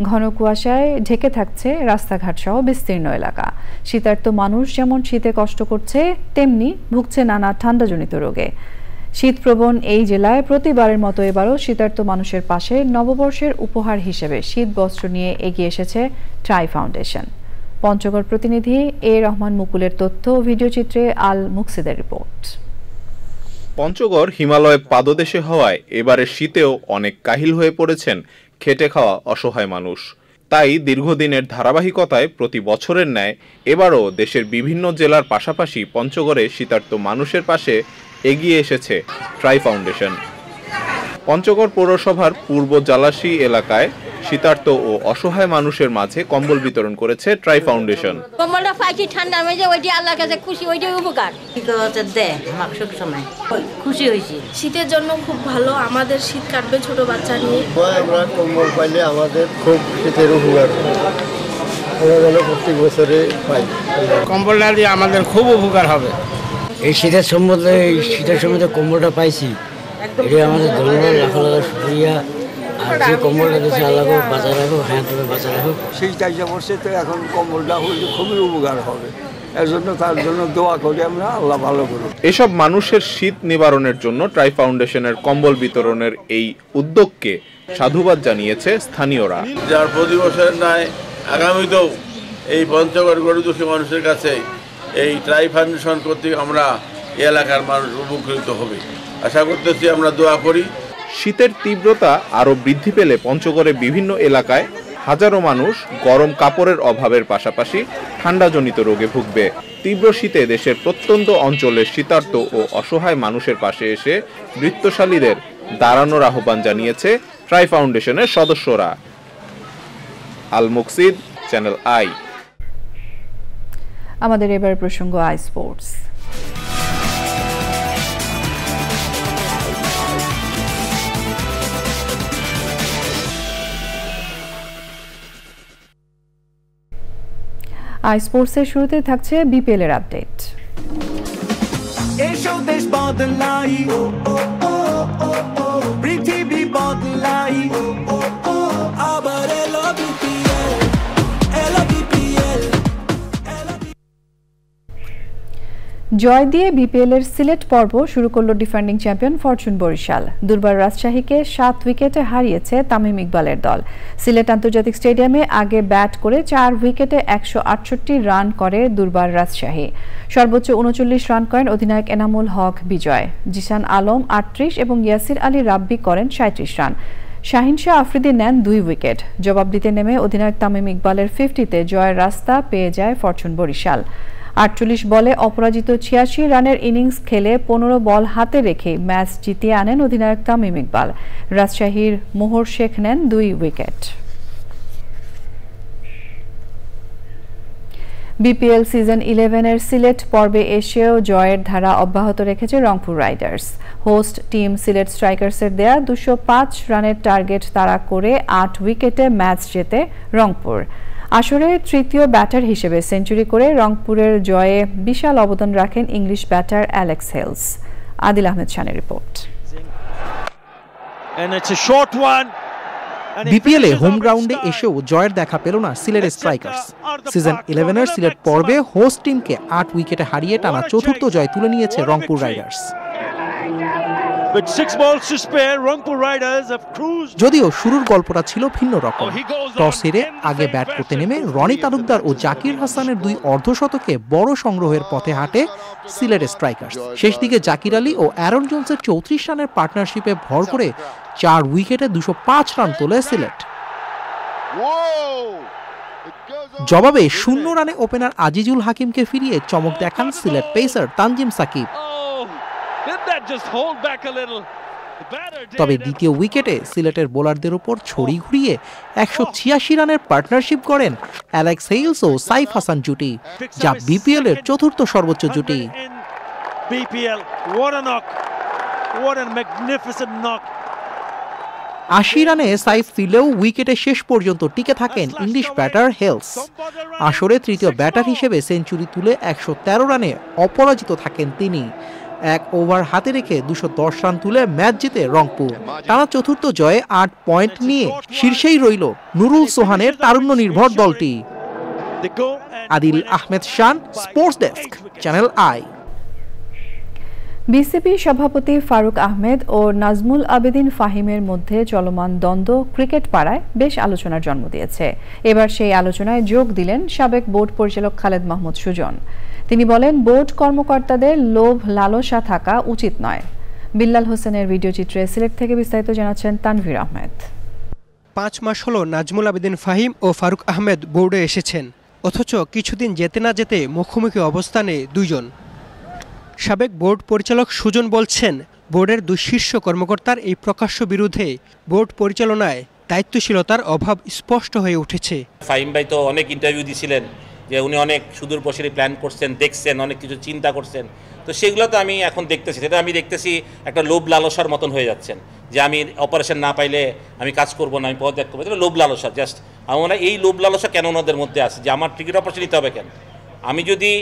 Speaker 1: ঘন কুয়াশায় ঢেকে থাকছে রাস্তাঘাট সহ বিস্তীর্ণ এলাকা। শীতার্ত মানুষ যেমন শীতে কষ্ট করছে, তেমনি ভুগছে নানা ঠান্ডাজনিত রোগে। শীতপ্রবণ এই জেলায় প্রতিবারের মতো এবারও শীতার্ত মানুষের পাশে নববর্ষের উপহার হিসেবে শীত বস্ত্র নিয়ে এগিয়ে এসেছে ট্রাই ফাউন্ডেশন। পঞ্চগড় প্রতিনিধি এ রহমান মুকুলের তথ্য, ভিডিওচিত্রে আল মুকসিদের রিপোর্ট।
Speaker 2: পঞ্চগড় হিমালয় পাদদেশে হওয়ায় এবারের শীতেও অনেক কাহিল হয়ে পড়েছেন খেটে খাওয়া অসহায় মানুষ। তাই দীর্ঘদিনের ধারাবাহিকতায় প্রতি বছরের ন্যায় এবারও দেশের বিভিন্ন জেলার পাশাপাশি পঞ্চগড়ে শীতার্ত মানুষের পাশে এগিয়ে এসেছে ট্রাই ফাউন্ডেশন। পঞ্চগড় পৌরসভার পূর্ব জালাশী এলাকায় শীতার্ত ও অসহায় মানুষের মাঝে কম্বল বিতরণ করেছে ট্রাই ফাউন্ডেশন।
Speaker 3: কম্বলটা পাইছি ঠান্ডার মধ্যে, ওইটি আল্লাহর কাছে খুশি, ওইটাই উপকার। খুশি হয়েছি,
Speaker 4: শীতের জন্য খুব ভালো, আমাদের শীত কাটবে ছোট বাচ্চা নিয়ে।
Speaker 5: আমরা কম্বল পাইলে আমাদের খুব শীতের উপকার, প্রত্যেক বছরে পাই।
Speaker 6: কম্বলটা দিয়ে আমাদের খুব উপকার হবে।
Speaker 7: এই শীতের সম্বন্ধে কম্বলটা পাইছি, এটা আমাদের ধন্যবাদ, লাখ লাখ শুক্রিয়া। আর যে কম্বলটা দিয়েছে আল্লাহকে বাঁচায় রাখো, হ্যাঁ তুমি বাঁচায় রাখো।
Speaker 5: শীত আইসা পড়ছে তো এখন কম্বলটা হলে খুবই উপকার হবে, এর জন্য তার জন্য দোয়া করি আমরা, আল্লাহ ভালো করুন।
Speaker 2: এসব মানুষের শীত নিবারণের জন্য ট্রাই ফাউন্ডেশনের কম্বল বিতরণের এই উদ্যোগকে সাধুবাদ জানিয়েছে স্থানীয়রা।
Speaker 8: যার প্রতি বছরের ন্যায় আগামীতেও এই পঞ্চগড় গরিব দুঃখী মানুষের কাছে এই ট্রাই ফাউন্ডেশন কর্তৃক আমরা এলাকার মানুষ উপকৃত হবে আশা করতেছি, আমরা দোয়া করি।
Speaker 2: শীতের তীব্রতা আরও বৃদ্ধি পেলে পঞ্চগড়ে বিভিন্ন এলাকায় হাজারো মানুষ গরম কাপড়ের অভাবের পাশাপাশি ঠান্ডাজনিত রোগে ভুগবে। তীব্র শীতে দেশের প্রত্যন্ত অঞ্চলের শীতার্ত ও অসহায় মানুষের পাশে এসে বৃত্তশালীদের দাঁড়ানোর আহ্বান জানিয়েছে ট্রাই ফাউন্ডেশনের সদস্যরা। আল মুকসিদ, চ্যানেল আই।
Speaker 1: আমাদের এবার প্রসঙ্গ আই স্পোর্টস। আই স্পোর্টসের শুরুতে থাকছে বিপিএল এর আপডেট।
Speaker 10: পৃথিবী বদলাই, আবার এলো বিপিএল, এলো বিপিএল।
Speaker 1: জয় দিয়ে বিপিএল এর সিলেট পর্ব শুরু করল ডিফেন্ডিং চ্যাম্পিয়ন ফরচুন বরিশাল। দুর্বার রাজশাহীকে 7 উইকেটে হারিয়েছে তামিম ইকবালের দল। সিলেট আন্তর্জাতিক স্টেডিয়ামে আগে ব্যাট করে 4 উইকেটে 168 রান করে দুর্বার রাজশাহী। সর্বোচ্চ 39 রান করেন অধিনায়ক এনামুল হক বিজয়। জিসান আলম 38 এবং ইয়াসির আলী রাব্বি করেন 37 রান। শাহিন শাহ আফ্রিদি নেন 2 উইকেট। জবাব দিতে নেমে অধিনায়ক তামিম ইকবালের 50তে জয়ের রাস্তা পেয়ে যায় ফরচুন বরিশাল। 48 বলে অপরাজিত 86 রানের ইনিংস খেলে 15 বল হাতে রেখে ম্যাচ জিতিয়ে আনেন অধিনায়ক তামিম ইকবাল। রাজশাহীর মোহর শেখ নেন 2 উইকেট। বিপিএল সিজন 11 এর সিলেট পর্বে এসেও জয়ের ধারা অব্যাহত রেখেছে Rangpur riders. Host team Sylhet স্ট্রাইকার্সের দেয়া 205 রানের টার্গেট তাড়া করে 8 উইকেটে ম্যাচ জেতে রংপুর। আসরে তৃতীয় ব্যাটার হিসেবে সেঞ্চুরি করে রংপুরের জয়ে বিশাল অবদান রাখেন English batter Alex Hales. Adil Ahmed শানের রিপোর্ট।
Speaker 11: বিপিএলে হোম গ্রাউন্ডে এসেও জয়ের দেখা পেল না সিলেট স্ট্রাইকার্স। সিজন 11 এর সিলেট পর্বে হোস্ট টিমকে 8 উইকেটে হারিয়ে টানা চতুর্থ জয় তুলে নিয়েছে রংপুর রাইডার্স। যদিও শুরুর গল্পটা ছিল ভিন্ন রকম। টস হেরে আগে ব্যাট করতে নেমে রনি তালুকদার ও জাকির হাসানের 2 অর্ধশতকে বড় সংগ্রহের পথে হাঁটে সিলেট স্ট্রাইকার্স। শেষ দিকে জাকির আলী ও অ্যারন জোনসের 34 রানের পার্টনারশিপে ভর করে 4 উইকেটে 205 রান তোলে সিলেট। জবাবে 0 রানে ওপেনার আজিজুল হাকিমকে ফিরিয়ে চমক দেখান সিলেট পেসার তানজিম সাকিব। তবে দ্বিতীয় উইকেটে সিলেটের বোলারদের উপর ছড়ি ঘুরিয়ে 186 রানের পার্টনারশিপ করেন অ্যালেক্স হেইলস ও সাইফ হাসান জুটি, যা বিপিএল এর চতুর্থ সর্বোচ্চ জুটি। 80 রানে সাইফ ফিরলেও উইকেটে শেষ পর্যন্ত টিকে থাকেন ইংলিশ ব্যাটার হেলস। আসরে তৃতীয় ব্যাটার হিসেবে সেঞ্চুরি তুলে 113 রানে অপরাজিত থাকেন তিনি। 1 ওভার হাতে রেখে 210 রান তুলে ম্যাচ জিতে রংপুর। টানা চতুর্থ জয়ে 8 পয়েন্ট নিয়ে শীর্ষেই রইল নুরুল সোহানের তারুণ্য নির্ভর দলটি। Adil Ahmed Shan, sports desk, channel I.
Speaker 1: BCB সভাপতি ফারুক আহমেদ ও নাজমুল আবেদিন ফাহিমের মধ্যে চলমান দ্বন্দ্ব ক্রিকেট পাড়ায় বেশ আলোচনার জন্ম দিয়েছে। এবার সেই আলোচনায় যোগ দিলেন সাবেক বোর্ড পরিচালক খালেদ মাহমুদ সুজন। তিনি বলেন, বোর্ড কর্মকর্তাদের লোভ লালসা থাকা উচিত নয়। বিল্লাল হোসেনের ভিডিও চিত্রে সিলেট থেকে বিস্তারিত জানাচ্ছেন তানভীর আহমেদ।
Speaker 9: 5 মাস হলো নাজমুল আবেদিন ফাহিম ও ফারুক আহমেদ বোর্ডে এসেছেন, অথচ কিছুদিন যেতে না যেতে মুখোমুখি অবস্থানে দুইজন। সাবেক বোর্ড পরিচালক সুজন বলছেন, বোর্ডের 2 শীর্ষ কর্মকর্তার এই প্রকাশ্য বিরুদ্ধে বোর্ড পরিচালনায় দায়িত্বশীলতার অভাব স্পষ্ট হয়ে উঠেছে।
Speaker 12: ফাহিম ভাই তো অনেক ইন্টারভিউ দিয়েছিলেন যে উনি অনেক সুদূর প্রসারী প্ল্যান করছেন, দেখছেন, অনেক কিছু চিন্তা করছেন। তো সেগুলো তো আমি এখন দেখতেছি, সেটা আমি দেখতেছি একটা লোভ লালসার মতন হয়ে যাচ্ছেন যে আমি অপারেশন না পাইলে আমি কাজ করবো না, আমি পদত্যাগ করবো। এটা লোভ লালসা। জাস্ট আমার মনে হয় এই লোভ লালসা কেন ওনাদের মধ্যে আছে যে আমার টিকিট অপারেশন নিতে হবে কেন? আমি যদি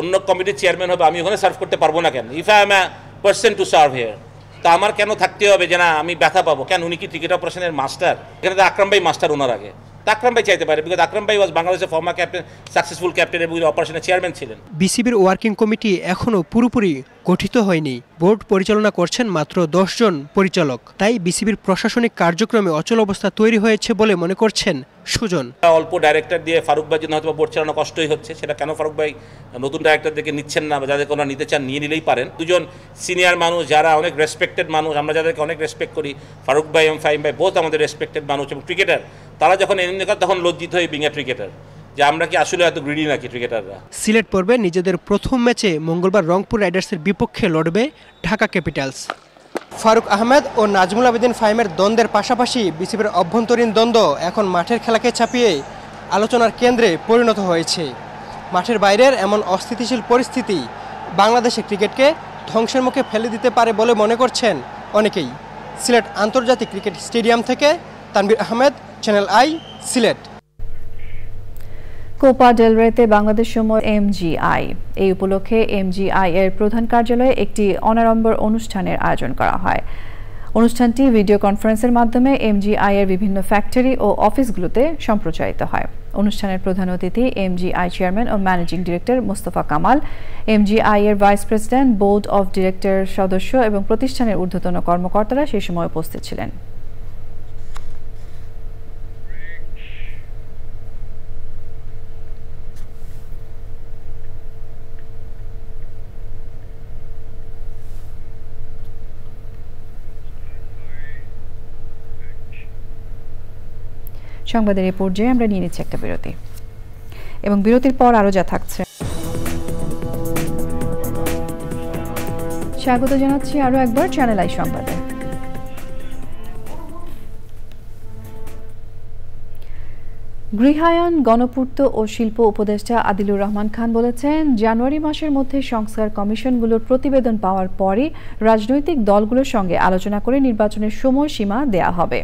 Speaker 12: অন্য কমিটির চেয়ারম্যান হবে, আমি ওখানে সার্ভ করতে পারবো না কেন? If I am a person to serve here, তা আমার কেন থাকতে হবে যে না আমি ব্যথা পাবো কেন? উনি কি টিকিট অপারেশনের মাস্টার? এখানে তো আকরাম ভাই মাস্টার ওনার আগে। আকরাম ভাই চাইতে পারে, বিকজ আকরাম ভাই ওয়াজ বাংলাদেশের ফর্মার ক্যাপ্টেন, সাকসেসফুল ক্যাপ্টেন এবং অপারেশনের চেয়ারম্যান ছিলেন।
Speaker 9: বিসিবির ওয়ার্কিং কমিটি এখনও পুরোপুরি গঠিত হয়নি। বোর্ড পরিচালনা করছেন মাত্র 10 জন পরিচালক। তাই বিসিবির প্রশাসনিক কার্যক্রমে অচল অবস্থা তৈরি হয়েছে বলে মনে করছেন সুজন।
Speaker 12: অল্প ডাইরেক্টর দিয়ে ফারুক ভাইয়ের জন্য হয়তো বোর্ড চালানো কষ্টই হচ্ছে। সেটা কেন ফারুক ভাই নতুন ডাইরেক্টরদেরকে নিচ্ছেন না, বা যাদেরকে ওনারা নিতে চান নিয়ে নিলেই পারেন। দুজন সিনিয়র মানুষ যারা অনেক রেসপেক্টেড মানুষ, আমরা যাদেরকে অনেক রেসপেক্ট করি, ফারুক ভাই এবং ফাহিম ভাই বোথ আমাদের রেসপেক্টেড মানুষ এবং ক্রিকেটার, তারা যখন এমনি তখন লজ্জিত হয়ে বিং এ ক্রিকেটার যে আমরা কি আসলে এত গ্রিডি নাকি ক্রিকেটাররা।
Speaker 9: সিলেট পর্বে নিজেদের প্রথম ম্যাচে মঙ্গলবার রংপুর রাইডার্সের বিপক্ষে লড়বে ঢাকা ক্যাপিটালস। ফারুক আহমেদ ও নাজমুল আবেদিন ফাহিমের দ্বন্দ্বের পাশাপাশি বিসিবির অভ্যন্তরীণ দ্বন্দ্ব এখন মাঠের খেলাকে ছাপিয়ে আলোচনার কেন্দ্রে পরিণত হয়েছে। মাঠের বাইরের এমন অস্থিতিশীল পরিস্থিতি বাংলাদেশের ক্রিকেটকে ধ্বংসের মুখে ফেলে দিতে পারে বলে মনে করছেন অনেকেই। সিলেট আন্তর্জাতিক ক্রিকেট স্টেডিয়াম থেকে Tanvir Ahmed, channel I, Sylhet.
Speaker 1: Copa del Rey Bangladesh সময় MGI। এই উপলক্ষে MGI এর প্রধান কার্যালয়ে একটি অনাড়ম্বর অনুষ্ঠানের আয়োজন করা হয়। অনুষ্ঠানটি ভিডিও কনফারেন্সের মাধ্যমে MGI এর বিভিন্ন ফ্যাক্টরি ও অফিসগুলোতে সম্প্রচারিত হয়। অনুষ্ঠানের প্রধান অতিথি MGI চেয়ারম্যান ও managing director Mostafa Kamal, MGI এর vice president, board of director সদস্য এবং প্রতিষ্ঠানের ঊর্ধ্বতন কর্মকর্তারা সেই সময় উপস্থিত ছিলেন। সংবাদের এই পর্যায়ে আমরা নিয়ে নিচ্ছি একটা বিরতি, এবং বিরতির পর আরো যা থাকছে। স্বাগত জানাচ্ছি আরো একবার চ্যানেল আই সংবাদে। গৃহায়ন, গণপূর্ত ও শিল্প উপদেষ্টা আদিলুর রহমান খান বলেছেন, জানুয়ারি মাসের মধ্যে সংস্কার কমিশনগুলোর প্রতিবেদন পাওয়ার পরই রাজনৈতিক দলগুলোর সঙ্গে আলোচনা করে নির্বাচনের সময়সীমা দেয়া হবে।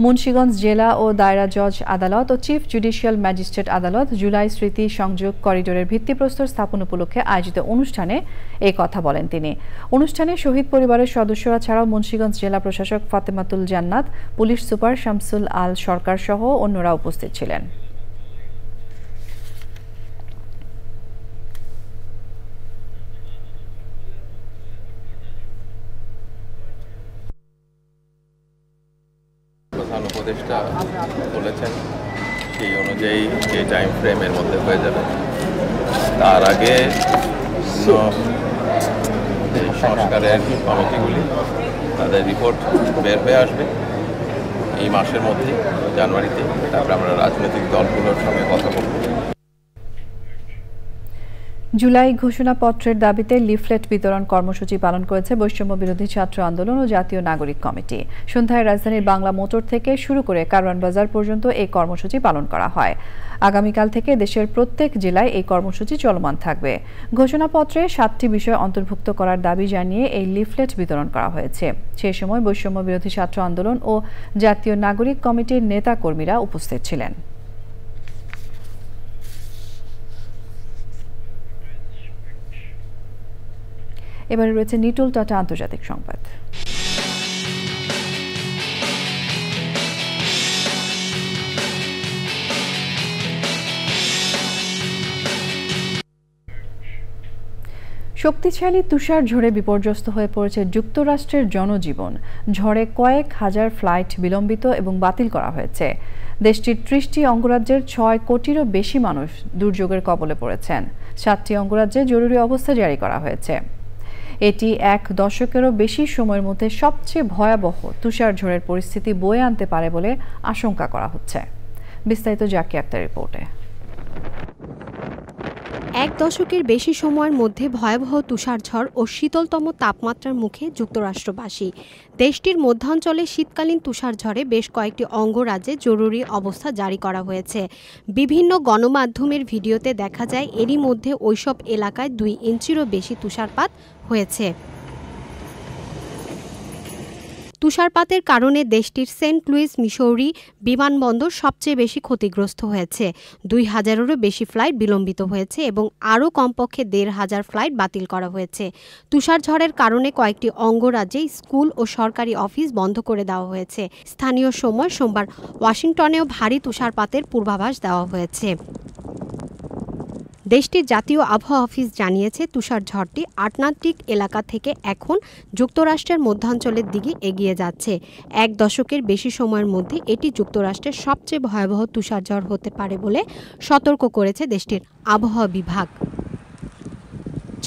Speaker 1: মুন্সিগঞ্জ জেলা ও দায়রা জজ আদালত ও চিফ জুডিশিয়াল ম্যাজিস্ট্রেট আদালত জুলাই স্মৃতি সংযোগ করিডোরের ভিত্তিপ্রস্তর স্থাপন উপলক্ষে আয়োজিত অনুষ্ঠানে এই কথা বলেন তিনি। অনুষ্ঠানে শহীদ পরিবারের সদস্যরা ছাড়াও মুন্সিগঞ্জ জেলা প্রশাসক ফাতেমাতুল জান্নাত, পুলিশ সুপার শামসুল আল সরকার সহ অন্যরা উপস্থিত ছিলেন।
Speaker 2: প্রধান উপদেষ্টা বলেছেন সেই অনুযায়ী যে টাইম ফ্রেমের মধ্যে হয়ে যাবে। তার আগে এই সংস্কারের কমিটিগুলি তাদের রিপোর্ট বের হয়ে আসবে এই মাসের মধ্যে, জানুয়ারিতে। তারপরে আমরা রাজনৈতিক দলগুলোর সঙ্গে কথা বলব।
Speaker 1: জুলাই ঘোষণাপত্রের দাবিতে লিফলেট বিতরণ কর্মসূচি পালন করেছে বৈষম্য বিরোধী ছাত্র আন্দোলন ও জাতীয় নাগরিক কমিটি। সন্ধ্যায় রাজধানীর বাংলা মোটর থেকে শুরু করে কারওয়ান বাজার পর্যন্ত এই কর্মসূচি পালন করা হয়। আগামীকাল থেকে দেশের প্রত্যেক জেলায় এই কর্মসূচি চলমান থাকবে। ঘোষণাপত্রে 7টি বিষয় অন্তর্ভুক্ত করার দাবি জানিয়ে এই লিফলেট বিতরণ করা হয়েছে। সেই সময় বৈষম্য বিরোধী ছাত্র আন্দোলন ও জাতীয় নাগরিক কমিটির নেতা কর্মীরা উপস্থিত ছিলেন। এবারে রয়েছে নিটল টাটা আন্তর্জাতিক সংবাদ। শক্তিশালী তুষার ঝড়ে বিপর্যস্ত হয়ে পড়েছে যুক্তরাষ্ট্রের জনজীবন। ঝড়ে কয়েক হাজার ফ্লাইট বিলম্বিত এবং বাতিল করা হয়েছে। দেশটির ৩০টি অঙ্গরাজ্যের ৬ কোটিরও বেশি মানুষ দুর্যোগের কবলে পড়েছেন। ৭টি অঙ্গরাজ্যে জরুরি অবস্থা জারি করা হয়েছে। এটি এক দশকেরও বেশি সময়ের মধ্যে সবচেয়ে ভয়াবহ তুষার ঝড়ের পরিস্থিতি বয়ে আনতে পারে বলে আশঙ্কা করা হচ্ছে। বিস্তারিত জাকি আক্তার রিপোর্টে।
Speaker 13: এক দশকের বেশি সময়ের মধ্যে ভয়াবহ তুষারঝড় ও শীতলতম তাপমাত্রার মুখে যুক্তরাষ্ট্রবাসী। দেশটির মধ্যাঞ্চলে শীতকালীন তুষারঝড়ে বেশ কয়েকটি অঙ্গরাজ্যে জরুরি অবস্থা জারি করা হয়েছে। বিভিন্ন গণমাধ্যমের ভিডিওতে দেখা যায় এরই মধ্যে ওইসব এলাকায় ২ ইঞ্চিরও বেশি তুষারপাত হয়েছে। তুষারপাতের কারণে দেশটির সেন্ট লুইস মিসৌরি বিমানবন্দর সবচেয়ে বেশি ক্ষতিগ্রস্ত হয়েছে। ২,০০০-এরও বেশি ফ্লাইট বিলম্বিত হয়েছে এবং আরও কমপক্ষে ১,৫০০ ফ্লাইট বাতিল করা হয়েছে। তুষারঝড়ের কারণে কয়েকটি অঙ্গরাজ্যে স্কুল ও সরকারি অফিস বন্ধ করে দেওয়া হয়েছে। স্থানীয় সময় সোমবার ওয়াশিংটনেও ভারী তুষারপাতের পূর্বাভাস দেওয়া হয়েছে। দেশটির জাতীয় আবহাওয়া অফিস জানিয়েছে তুষারঝড়টি আটলান্টিক এলাকা থেকে এখন যুক্তরাষ্ট্রের মধ্যাঞ্চলের দিকে এগিয়ে যাচ্ছে। এক দশকের বেশি সময়ের মধ্যে এটি যুক্তরাষ্ট্রের সবচেয়ে ভয়াবহ তুষারঝড় হতে পারে বলে সতর্ক করেছে দেশটির আবহাওয়া বিভাগ।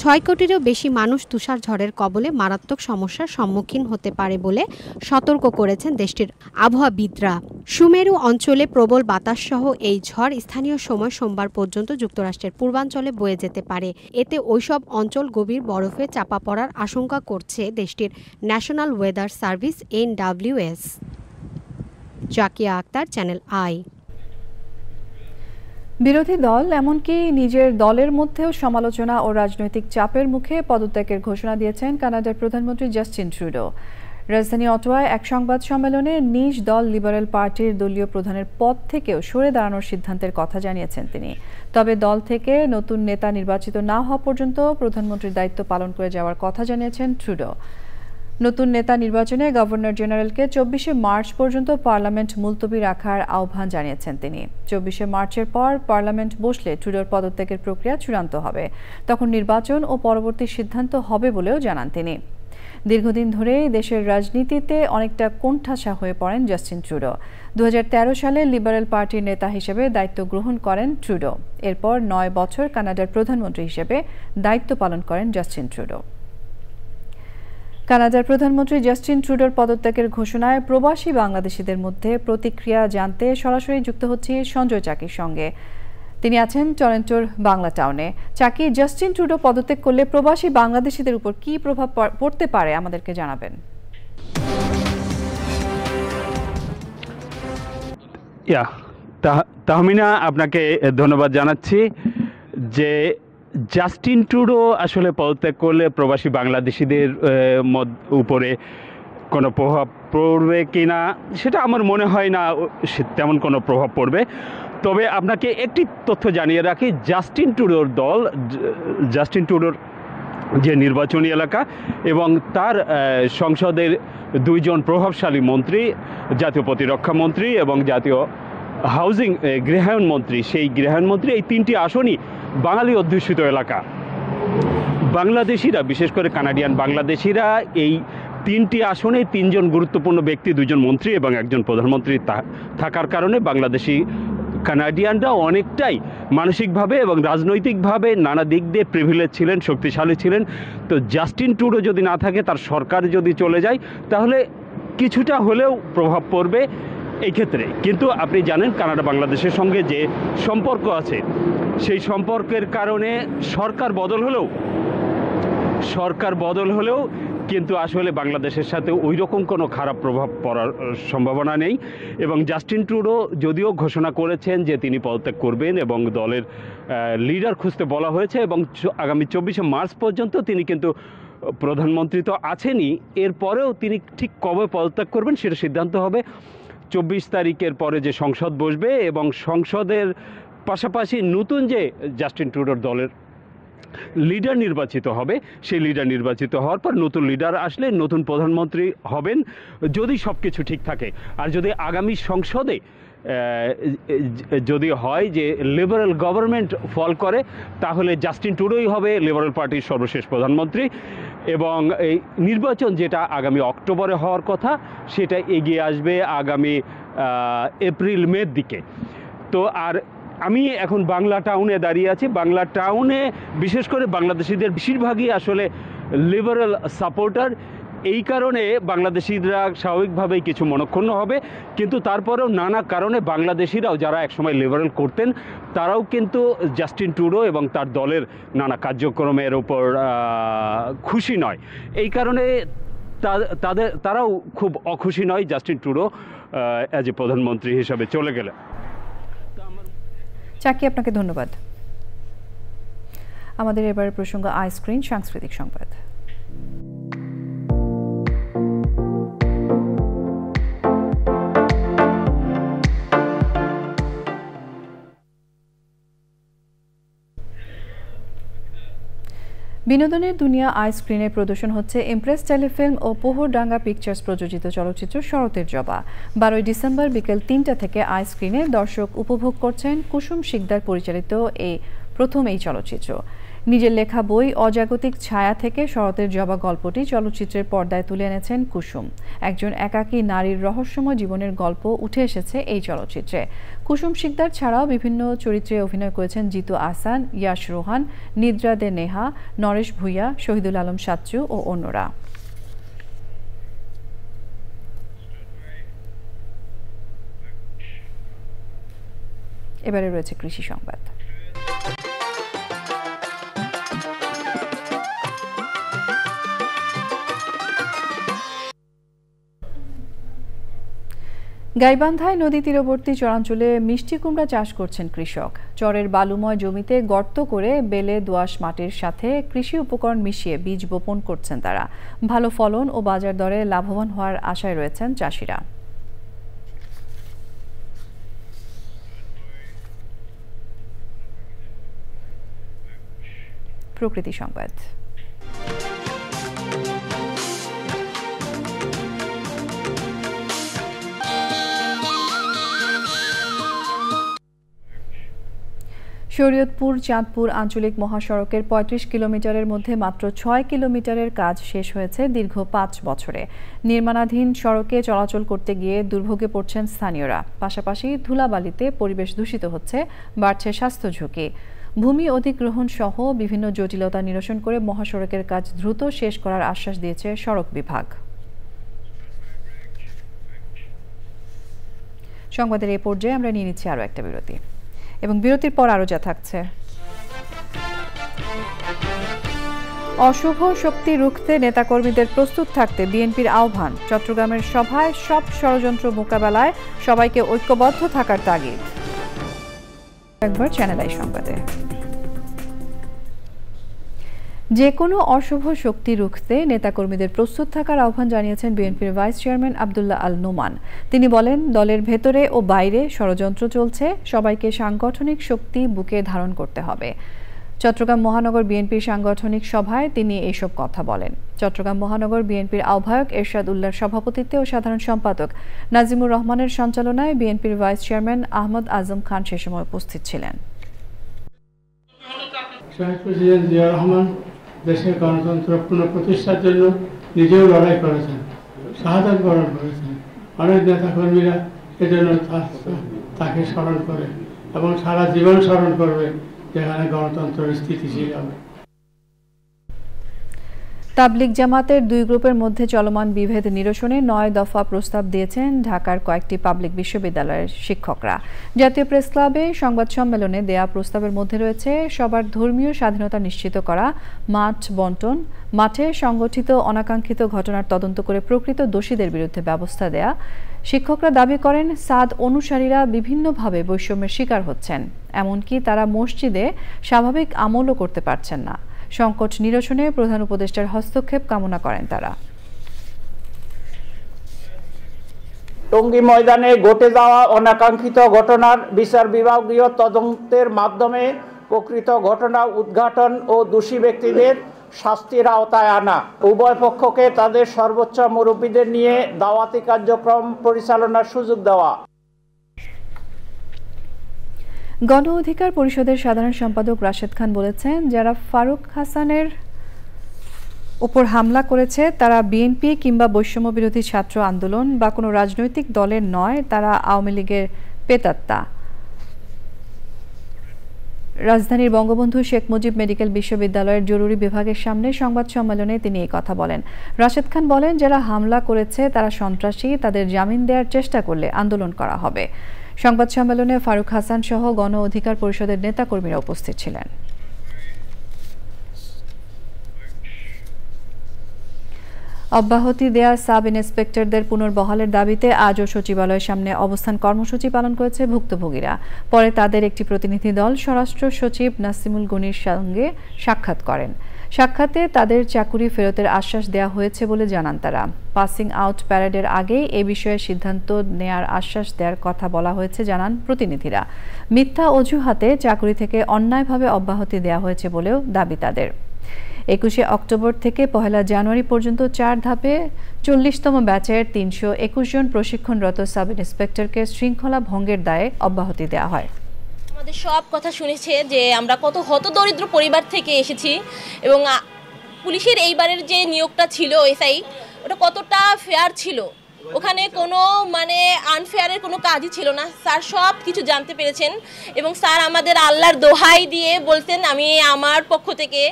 Speaker 13: ৬ কোটিরও বেশি মানুষ তুষারঝড়ের কবলে মারাত্মক সমস্যার সম্মুখীন হতে পারে বলে সতর্ক করেছেন দেশটির আবহাওয়াবিদরা। সুমেরু অঞ্চলে প্রবল বাতাস সহ এই ঝড় স্থানীয় সময় সোমবার পর্যন্ত যুক্তরাষ্ট্রের পূর্বাঞ্চলে বয়ে যেতে পারে। এতে ওইসব অঞ্চল গভীর বরফে চাপা পড়ার আশঙ্কা করছে দেশটির national weather service NWS। Zakia Akter, Channel I.
Speaker 1: বিরোধী দল এমনকি নিজের দলের মধ্যেও সমালোচনা ও রাজনৈতিক চাপের মুখে পদত্যাগের ঘোষণা দিয়েছেন কানাডার প্রধানমন্ত্রী জাস্টিন ট্রুডো। রাজধানী অটোয়ায় এক সংবাদ সম্মেলনে নিজ দল লিবারেল পার্টির দলীয় প্রধানের পদ থেকেও সরে দাঁড়ানোর সিদ্ধান্তের কথা জানিয়েছেন তিনি। তবে দল থেকে নতুন নেতা নির্বাচিত না হওয়া পর্যন্ত প্রধানমন্ত্রীর দায়িত্ব পালন করে যাওয়ার কথা জানিয়েছেন ট্রুডো। নতুন নেতা নির্বাচনে গভর্নর জেনারেলকে ২৪শে মার্চ পর্যন্ত পার্লামেন্ট মুলতবি রাখার আহ্বান জানিয়েছেন তিনি। ২৪শে মার্চের পর পার্লামেন্ট বসলে ট্রুডোর পদত্যাগের প্রক্রিয়া চূড়ান্ত হবে। তখন নির্বাচন ও পরবর্তী সিদ্ধান্ত হবে বলেও জানান তিনি। দীর্ঘদিন ধরেই দেশের রাজনীতিতে অনেকটা কোণঠাসা হয়ে পড়েন জাস্টিন ট্রুডো। ২০১৩ সালে লিবারেল পার্টির নেতা হিসেবে দায়িত্ব গ্রহণ করেন ট্রুডো। এরপর ৯ বছর কানাডার প্রধানমন্ত্রী হিসেবে দায়িত্ব পালন করেন জাস্টিন ট্রুডো। কানাডার প্রধানমন্ত্রী জাস্টিন ট্রুডোর পদত্যাগের ঘোষণায় প্রবাসী বাংলাদেশিদের মধ্যে প্রতিক্রিয়া জানতে সরাসরি যুক্ত হচ্ছে সঞ্জয় চাকির সঙ্গে। তিনি আছেন টরন্টোর বাংলা টাউনে। চাকি, জাস্টিন ট্রুডো পদত্যাগ করলে প্রবাসী বাংলাদেশিদের উপর কী প্রভাব পড়তে পারে আমাদেরকে জানাবেন।
Speaker 14: তাহমিনা, আপনাকে ধন্যবাদ জানাচ্ছি। যে জাস্টিন ট্রুডো আসলে পদত্যাগ করলে প্রবাসী বাংলাদেশিদের উপরে কোনো প্রভাব পড়বে কি না সেটা আমার মনে হয় না তেমন কোনো প্রভাব পড়বে। তবে আপনাকে একটি তথ্য জানিয়ে রাখি, জাস্টিন ট্রুডোর দল, জাস্টিন ট্রুডোর যে নির্বাচনী এলাকা এবং তার সংসদের 2 জন প্রভাবশালী মন্ত্রী, জাতীয় প্রতিরক্ষা মন্ত্রী এবং জাতীয় হাউজিং গৃহায়ণ মন্ত্রী, সেই গৃহায়ণ মন্ত্রী, এই 3টি আসনই বাঙালি অধ্যুষিত এলাকা। বাংলাদেশিরা, বিশেষ করে কানাডিয়ান বাংলাদেশিরা, এই 3টি আসনে 3 জন গুরুত্বপূর্ণ ব্যক্তি, 2 জন মন্ত্রী এবং 1 জন প্রধানমন্ত্রী থাকার কারণে বাংলাদেশি কানাডিয়ানরা অনেকটাই মানসিকভাবে এবং রাজনৈতিকভাবে নানা দিক দিয়ে প্রিভিলেজ ছিলেন, শক্তিশালী ছিলেন। তো জাস্টিন ট্রুডো যদি না থাকে, তার সরকার যদি চলে যায়, তাহলে কিছুটা হলেও প্রভাব পড়বে এই ক্ষেত্রে। কিন্তু আপনি জানেন কানাডা বাংলাদেশের সঙ্গে যে সম্পর্ক আছে, সেই সম্পর্কের কারণে সরকার বদল হলেও কিন্তু আসলে বাংলাদেশের সাথে ওই রকম কোনো খারাপ প্রভাব পড়ার সম্ভাবনা নেই। এবং জাস্টিন ট্রুডো যদিও ঘোষণা করেছেন যে তিনি পদত্যাগ করবেন এবং দলের লিডার খুঁজতে বলা হয়েছে এবং আগামী 24শে মার্চ পর্যন্ত তিনি কিন্তু প্রধানমন্ত্রী তো আছেনই, এরপরেও তিনি ঠিক কবে পদত্যাগ করবেন সেটা সিদ্ধান্ত হবে 24 তারিখের পরে যে সংসদ বসবে এবং সংসদের পাশাপাশি নতুন যে জাস্টিন ট্রুডোর দলের লিডার নির্বাচিত হবে, সেই লিডার নির্বাচিত হওয়ার পর নতুন লিডার আসলে নতুন প্রধানমন্ত্রী হবেন, যদি সব কিছু ঠিক থাকে। আর যদি আগামী সংসদে যদি হয় যে লিবারেল গভর্নমেন্ট ফল করে, তাহলে জাস্টিন ট্রুডোই হবে লিবারেল পার্টির সর্বশেষ প্রধানমন্ত্রী, এবং এই নির্বাচন যেটা আগামী অক্টোবরে হওয়ার কথা সেটা এগিয়ে আসবে আগামী এপ্রিল মের দিকে। তো আর আমি এখন বাংলা টাউনে দাঁড়িয়ে আছি। বাংলা টাউনে বিশেষ করে বাংলাদেশিদের বেশিরভাগই আসলে লিবারেল সাপোর্টার। এই কারণে বাংলাদেশিরা স্বাভাবিকভাবেই কিছু মনক্ষুণ্ণ হবে, কিন্তু তারপরেও নানা কারণে বাংলাদেশিরাও যারা একসময় লিবারেল করতেন তারাও কিন্তু জাস্টিন ট্রুডো এবং তার দলের নানা কার্যক্রমের উপর খুশি নয়। এই কারণে তারাও খুব অখুশি নয় জাস্টিন ট্রুডো অ্যাজ এ প্রধানমন্ত্রী হিসাবে চলে গেলে।
Speaker 1: চাকি, আপনাকে ধন্যবাদ। আমাদের এবারের প্রসঙ্গ আইস্ক্রিন সাংস্কৃতিক সংবাদ। বিনোদনের দুনিয়া আইস্ক্রিনে প্রদর্শন হচ্ছে ইমপ্রেস টেলিফিল্ম ও পোহরডাঙ্গা পিকচার্স প্রযোজিত চলচ্চিত্র শরতের জবা। 12 ডিসেম্বর বিকেল 3টা থেকে আইস্ক্রিনে দর্শক উপভোগ করছেন কুসুম শিকদার পরিচালিত প্রথম এই চলচ্চিত্র। নিজের লেখা বই অজাগতিক ছায়া থেকে শরতের জবা গল্পটি চলচ্চিত্রের পর্দায় তুলে এনেছেন কুসুম। একজন একাকী নারীর রহস্যময় জীবনের গল্প উঠে এসেছে এই চলচ্চিত্রে। কুসুম শিকদার ছাড়াও বিভিন্ন চরিত্রে অভিনয় করেছেন জিতু আহসান, ইয়াশ রোহান, নিদ্রা দে নেহা, নরেশ ভূঁইয়া, শহীদুল আলম সাচ্চু ও অন্যরা। এবারে রয়েছে কৃষি সংবাদ। গাইবান্ধায় নদী তীরবর্তী চরাঞ্চলে মিষ্টি কুমড়া চাষ করছেন কৃষক। চরের বালুময় জমিতে গর্ত করে বেলে দোআঁশ মাটির সাথে কৃষি উপকরণ মিশিয়ে বীজ বপন করছেন তারা। ভালো ফলন ও বাজার দরে লাভবান হওয়ার আশায় রয়েছেন চাষিরা। প্রকৃতি সংবাদ। শরীয়তপুর চাঁদপুর আঞ্চলিক মহাসড়কের ৩৫ কিলোমিটারের মধ্যে মাত্র ৬ কিলোমিটারের কাজ শেষ হয়েছে দীর্ঘ ৫ বছরে। নির্মাণাধীন সড়কে চলাচল করতে গিয়ে দুর্ভোগে পড়ছেন স্থানীয়রা। পাশাপাশি ধুলাবালিতে পরিবেশ দূষিত হচ্ছে, বাড়ছে স্বাস্থ্য ঝুঁকি। ভূমি অধিগ্রহণ সহ বিভিন্ন জটিলতা নিরসন করে মহাসড়কের কাজ দ্রুত শেষ করার আশ্বাস দিয়েছে সড়ক বিভাগ। সংবাদের এই পর্যায়ে আমরা নিয়ে নিচ্ছি আরও একটা বিরতি, এবং বিরতির পর আরও যা থাকছে। অশুভ শক্তি রুখতে নেতাকর্মীদের প্রস্তুত থাকতে বিএনপির আহ্বান। চট্টগ্রামের সভায় সব ষড়যন্ত্র মোকাবেলায় সবাইকে ঐক্যবদ্ধ থাকার তাগিদ। একবার চ্যানেল আই সংবাদে। যে কোনো অশুভ শক্তি রুখতে নেতাকর্মীদের প্রস্তুত থাকার আহ্বান জানিয়েছেন বিএনপির ভাইস চেয়ারম্যান আব্দুল্লাহ আল নোমান। তিনি বলেন, দলের ভেতরে ও বাইরে ষড়যন্ত্র চলছে, সবাইকে সাংগঠনিক শক্তি বুকে ধারণ করতে হবে। চট্টগ্রাম মহানগর বিএনপির সাংগঠনিক সভায় তিনি এসব কথা বলেন। চট্টগ্রাম মহানগর বিএনপির আহ্বায়ক এরশাদ উল্লাহর সভাপতিত্বে ও সাধারণ সম্পাদক নাজিমুর রহমানের সঞ্চালনায় বিএনপির ভাইস চেয়ারম্যান আহমদ আজম খান সে সময় উপস্থিত ছিলেন।
Speaker 15: প্রেসিডেন্ট জিয়া রহমান দেশের গণতন্ত্র পুনঃপ্রতিষ্ঠার জন্য নিজেও লড়াই করেছেন, শাহাদাত বরণ করেছেন। অনেক নেতাকর্মীরা এজন্য তাকে স্মরণ করে এবং সারা জীবন স্মরণ করবে, যেখানে গণতন্ত্র স্থিতিশীল হবে।
Speaker 1: তাবলিগ জামাতের দুই গ্রুপের মধ্যে চলমান বিভেদ নিরসনে ৯ দফা প্রস্তাব দিয়েছেন ঢাকার কয়েকটি পাবলিক বিশ্ববিদ্যালয়ের শিক্ষকরা। জাতীয় প্রেস ক্লাবে সংবাদ সম্মেলনে দেয়া প্রস্তাবের মধ্যে রয়েছে সবার ধর্মীয় স্বাধীনতা নিশ্চিত করা, মাঠ বন্টন, মাঠে সংগঠিত অনাকাঙ্ক্ষিত ঘটনার তদন্ত করে প্রকৃত দোষীদের বিরুদ্ধে ব্যবস্থা দেয়া। শিক্ষকরা দাবি করেন, সাদ অনুসারীরা বিভিন্নভাবে বৈষম্যের শিকার হচ্ছেন, এমনকি তারা মসজিদে স্বাভাবিক আমলও করতে পারছেন না। সংকট নিরসনে প্রধান উপদেষ্টার হস্তক্ষেপ কামনা করেন তারা।
Speaker 16: টঙ্গী ময়দানে ঘটে যাওয়া অনাকাঙ্ক্ষিত ঘটনার বিচার বিভাগীয় তদন্তের মাধ্যমে প্রকৃত ঘটনা উদ্ঘাটন ও দোষী ব্যক্তিদের শাস্তির আওতায় আনা, উভয় পক্ষকে তাদের সর্বোচ্চ মুরব্বীদের নিয়ে দাওয়াতি কার্যক্রম পরিচালনার সুযোগ দেওয়া।
Speaker 1: গণ অধিকার পরিষদের সাধারণ সম্পাদক রাশেদ খান বলেছেন, যারা ফারুক হাসানের উপর হামলা করেছে তারা বিএনপি কিংবা বৈষম্য বিরোধী ছাত্র আন্দোলন বা কোনো রাজনৈতিক দলের নয়, তারা আওয়ামী লীগের পেতাত্তা। রাজধানীর বঙ্গবন্ধু শেখ মুজিব মেডিকেল বিশ্ববিদ্যালয়ের জরুরি বিভাগের সামনে সংবাদ সম্মেলনে তিনি এই কথা বলেন। রাশেদ খান বলেন, যারা হামলা করেছে তারা সন্ত্রাসী, তাদের জামিন দেওয়ার চেষ্টা করলে আন্দোলন করা হবে। সংবাদ সম্মেলনে ফারুক হাসান সহ গণ অধিকার পরিষদের নেতাকর্মীরা উপস্থিত ছিলেন। অব্যাহতি দেয়া সাব ইন্সপেক্টরদের পুনর্বহালের দাবিতে আজও সচিবালয়ের সামনে অবস্থান কর্মসূচি পালন করেছে ভুক্তভোগীরা। পরে তাদের একটি প্রতিনিধি দল স্বরাষ্ট্র সচিব নাসিমুল গনির সঙ্গে সাক্ষাৎ করেন। সাক্ষাতে তাদের চাকুরি ফেরতের আশ্বাস দেওয়া হয়েছে বলে জানান তারা। পাসিং আউট প্যারেডের আগেই এ বিষয়ে সিদ্ধান্ত নেয়ার আশ্বাস দেওয়ার কথা বলা হয়েছে জানান প্রতিনিধিরা। মিথ্যা অজুহাতে চাকুরি থেকে অন্যায়ভাবে অব্যাহতি দেওয়া হয়েছে বলেও দাবি তাদের। 21শে অক্টোবর থেকে 1 জানুয়ারি পর্যন্ত 4 ধাপে 40তম ব্যাচের 321 জন প্রশিক্ষণরত সাব ইন্সপেক্টরকে শৃঙ্খলা ভঙ্গের দায়ে অব্যাহতি দেওয়া হয়।
Speaker 17: আমাদের সব কথা শুনেছে যে আমরা কত হতদরিদ্র পরিবার থেকে এসেছি এবং পুলিশের এইবারের যে নিয়োগটা ছিল এসআই, ওটা কতটা ফেয়ার ছিল, ওখানে কোনো আনফেয়ারের কোনো কাজই ছিল না। স্যার সব কিছু জানতে পেরেছেন এবং স্যার আমাদের আল্লাহর দোহাই দিয়ে বলতেন, আমি আমার পক্ষ থেকে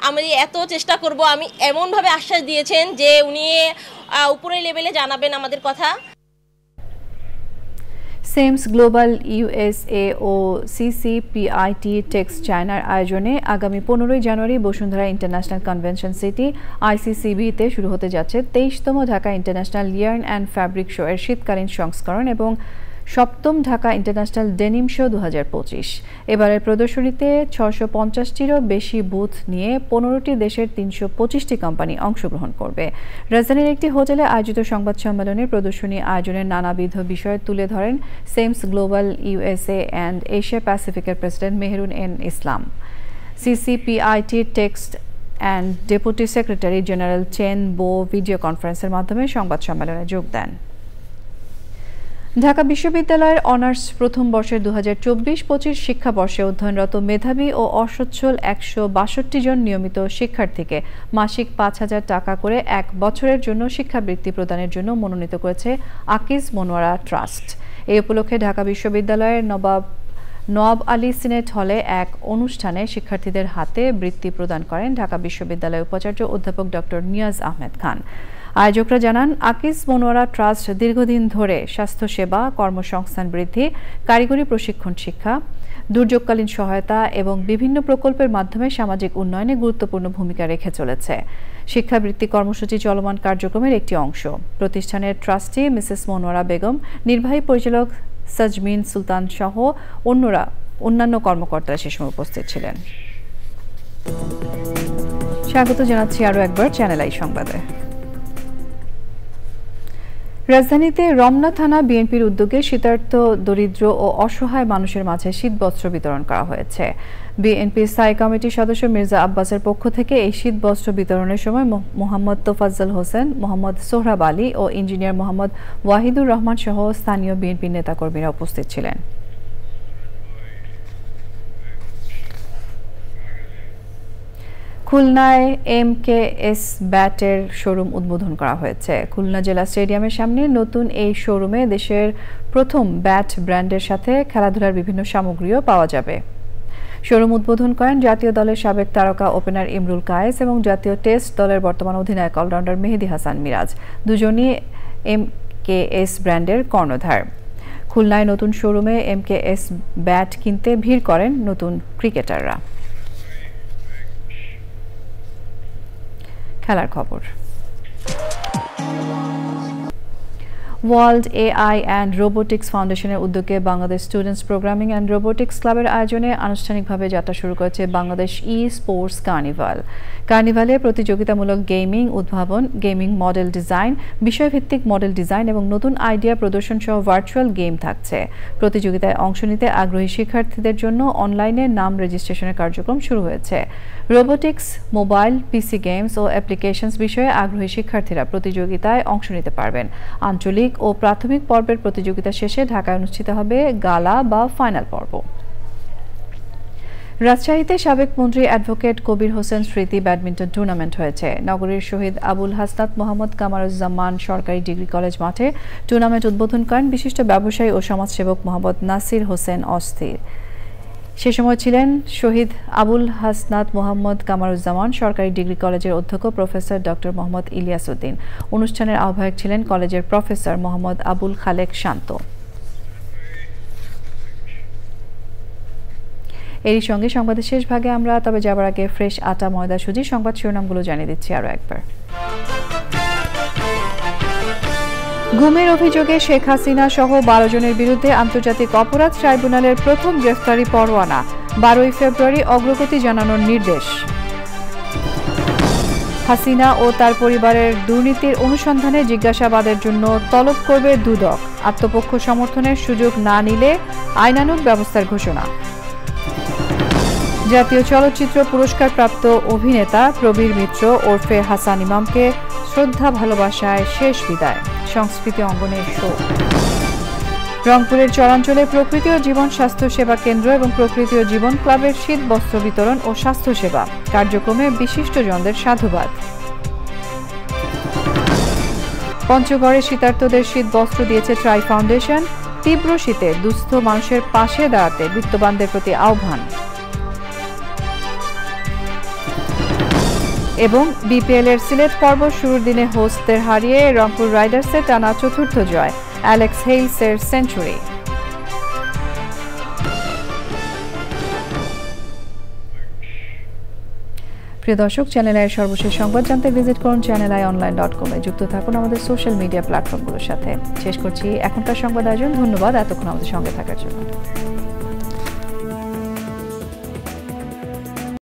Speaker 17: আমি এত চেষ্টা করব, আমি এমনভাবে আশ্বাস দিয়েছেন যে উনি উপরের লেভেলে জানাবেন আমাদের কথা।
Speaker 1: সেমস গ্লোবাল ইউএসএ ও সিসিপিআইটি টেক্স চায়নার আয়োজনে আগামী 15 January Bashundhara international convention city আইসিসিবিতে শুরু হতে যাচ্ছে 23তম Dhaka international yarn and fabric show এর শীতকালীন সংস্করণ এবং 7ম ঢাকা ইন্টারন্যাশনাল ডেনিম শো 2025। এবারের প্রদর্শনীতে 650টিরও বেশি বুথ নিয়ে 15টি দেশের 325টি কোম্পানি অংশগ্রহণ করবে। রাজধানীর একটি হোটেলে আয়োজিত সংবাদ সম্মেলনে প্রদর্শনী আয়োজনের নানাবিধ বিষয় তুলে ধরেন Sems global USA and Asia প্যাসিফিকের president Meherun N Islam. CCPIT text and deputy secretary general Chen Bo video কনফারেন্সের মাধ্যমে সংবাদ সম্মেলনে যোগ দেন। ঢাকা বিশ্ববিদ্যালয়ের অনার্স প্রথম বর্ষের 2024-25 শিক্ষাবর্ষে অধ্যয়নরত মেধাবী ও অসচ্ছল 162 জন নিয়মিত শিক্ষার্থীকে মাসিক 5,000 টাকা করে 1 বছরের জন্য শিক্ষাবৃত্তি প্রদানের জন্য মনোনীত করেছে আকিজ মনোয়ারা ট্রাস্ট। এই উপলক্ষে ঢাকা বিশ্ববিদ্যালয়ের নওয়াব আলী সিনেট হলে এক অনুষ্ঠানে শিক্ষার্থীদের হাতে বৃত্তি প্রদান করেন ঢাকা বিশ্ববিদ্যালয়ের উপাচার্য অধ্যাপক ডক্টর নিয়াজ আহমেদ খান। আয়োজকরা জানান, আকিজ মনোয়ারা ট্রাস্ট দীর্ঘদিন ধরে স্বাস্থ্যসেবা, কর্মসংস্থান বৃদ্ধি, কারিগরি প্রশিক্ষণ শিক্ষা, দুর্যোগকালীন সহায়তা এবং বিভিন্ন প্রকল্পের মাধ্যমে সামাজিক উন্নয়নে গুরুত্বপূর্ণ ভূমিকা রেখে চলেছে। শিক্ষাবৃত্তি কর্মসূচি চলমান কার্যক্রমের একটি অংশ। প্রতিষ্ঠানের ট্রাস্টি মিসেস মনোয়ারা বেগম, নির্বাহী পরিচালক সাজমিন সুলতান সহ অন্যান্য কর্মকর্তারা সে সময় উপস্থিত ছিলেন। স্বাগত জানাচ্ছি আরও একবার চ্যানেল আই সংবাদে। রাজধানীতে রমনা থানা বিএনপির উদ্যোগে শীতার্ত, দরিদ্র ও অসহায় মানুষের মাঝে শীতবস্ত্র বিতরণ করা হয়েছে। বিএনপি স্থায়ী কমিটির সদস্য মির্জা আব্বাসের পক্ষ থেকে এই শীতবস্ত্র বিতরণের সময় মোহাম্মদ তোফাজ্জল হোসেন, মোহাম্মদ সোহরাব আলী ও ইঞ্জিনিয়ার মোহাম্মদ ওয়াহিদুর রহমান সহ স্থানীয় বিএনপি নেতাকর্মীরা উপস্থিত ছিলেন। খুলনায় MKS ব্যাটের শোরুম উদ্বোধন করা হয়েছে। খুলনা জেলা স্টেডিয়ামের সামনে নতুন এই শোরুমে দেশের প্রথম ব্যাট ব্র্যান্ডের সাথে খেলাধুলার বিভিন্ন সামগ্রীও পাওয়া যাবে। শোরুম উদ্বোধন করেন জাতীয় দলের সাবেক তারকা ওপেনার ইমরুল কায়েস এবং জাতীয় টেস্ট দলের বর্তমান অধিনায়ক অলরাউন্ডার মেহেদী হাসান মিরাজ, দুজনই MKS ব্র্যান্ডের কর্ণধার। খুলনায় নতুন শোরুমে MKS ব্যাট কিনতে ভিড় করেন নতুন ক্রিকেটাররা। খেলার খবর। ওয়ার্ল্ড AI অ্যান্ড রোবোটিক্স ফাউন্ডেশনের উদ্যোগে Bangladesh students programming and robotics ক্লাবের আয়োজনে আনুষ্ঠানিকভাবে যাত্রা শুরু করেছে বাংলাদেশ স্পোর্টস কার্নিভাল। কার্নিভালে প্রতিযোগিতামূলক গেমিং উদ্ভাবন, গেমিং মডেল ডিজাইন, বিষয়ভিত্তিক মডেল ডিজাইন এবং নতুন আইডিয়া প্রদর্শন সহ ভার্চুয়াল গেম থাকছে। প্রতিযোগিতায় অংশ নিতে আগ্রহী শিক্ষার্থীদের জন্য অনলাইনে নাম রেজিস্ট্রেশনের কার্যক্রম শুরু হয়েছে। রোবোটিক্স, মোবাইল, পিসি গেমস ও অ্যাপ্লিকেশনস বিষয়ে আগ্রহী শিক্ষার্থীরা প্রতিযোগিতায় অংশ নিতে পারবেন। আঞ্চলিক ও প্রাথমিক পর্বের প্রতিযোগিতা শেষে ঢাকায় অনুষ্ঠিত হবে গালা বা ফাইনাল পর্ব। রাজশাহীতে সাবেক মন্ত্রী অ্যাডভোকেট কবির হোসেন স্মৃতি ব্যাডমিন্টন টুর্নামেন্ট হয়েছে। নগরীর শহীদ আবুল হাসনাত মোহাম্মদ কামারুজ্জামান সরকারি ডিগ্রি কলেজ মাঠে টুর্নামেন্ট উদ্বোধন করেন বিশিষ্ট ব্যবসায়ী ও সমাজসেবক মোহাম্মদ নাসির হোসেন অস্থির। সে সময় ছিলেন শহীদ আবুল হাসনাত মোহাম্মদ কামারুজ্জামান সরকারি ডিগ্রি কলেজের অধ্যক্ষ প্রফেসর ডক্টর মোহাম্মদ ইলিয়াস উদ্দিন। অনুষ্ঠানের আহ্বায়ক ছিলেন কলেজের প্রফেসর মোহাম্মদ আবুল খালেক শান্ত। এরই সঙ্গে সংবাদের শেষ ভাগে আমরা তবে যাবার আগে ফ্রেশ আটা ময়দা সুজি সংবাদ শিরোনামগুলো জানিয়ে দিচ্ছি আরও একবার। গুমের অভিযোগে শেখ হাসিনা সহ 12 জনের বিরুদ্ধে আন্তর্জাতিক অপরাধ ট্রাইব্যুনালের প্রথম গ্রেফতারি পরোয়ানা। 12 ফেব্রুয়ারি অগ্রগতি জানানোর নির্দেশ। হাসিনা ও তার পরিবারের দুর্নীতির অনুসন্ধানে জিজ্ঞাসাবাদের জন্য তলব করবে দুদক। আত্মপক্ষ সমর্থনের সুযোগ না নিলে আইনানুগ ব্যবস্থার ঘোষণা। জাতীয় চলচ্চিত্র পুরস্কার প্রাপ্ত অভিনেতা প্রবীর মিত্র ওরফে হাসান ইমামকে শ্রদ্ধা ভালোবাসায় শেষ বিদায়। সংস্কৃতি অঙ্গনের শোক। রংপুরের চরাঞ্চলে প্রকৃতি ও জীবন স্বাস্থ্য সেবা কেন্দ্র এবং প্রকৃতি ও জীবন ক্লাবের শীত বস্ত্র বিতরণ ও স্বাস্থ্য সেবা কার্যক্রমে বিশিষ্টজনদের সাধুবাদ। পঞ্চগড়ে শীতার্তদের শীত বস্ত্র দিয়েছে ট্রাই ফাউন্ডেশন। তীব্র শীতে দুস্থ মানুষের পাশে দাঁড়াতে বিত্তবানদের প্রতি আহ্বান। এবং বিপিএল এর সিলেট পর্ব শুরুর দিনে হোস্টদের হারিয়ে রংপুর রাইডার্সের টানা চতুর্থ জয়। Alex হেইলসের century. প্রিয় দর্শক, চ্যানেল আইয়ের সর্বশেষ সংবাদ জানতে ভিজিট করুন channelionline.com এ। যুক্ত থাকুন আমাদের সোশ্যাল মিডিয়া প্ল্যাটফর্মগুলোর সাথে। শেষ করছি এখনকার সংবাদ আয়োজন। ধন্যবাদ এতক্ষণ আমাদের সঙ্গে থাকার জন্য।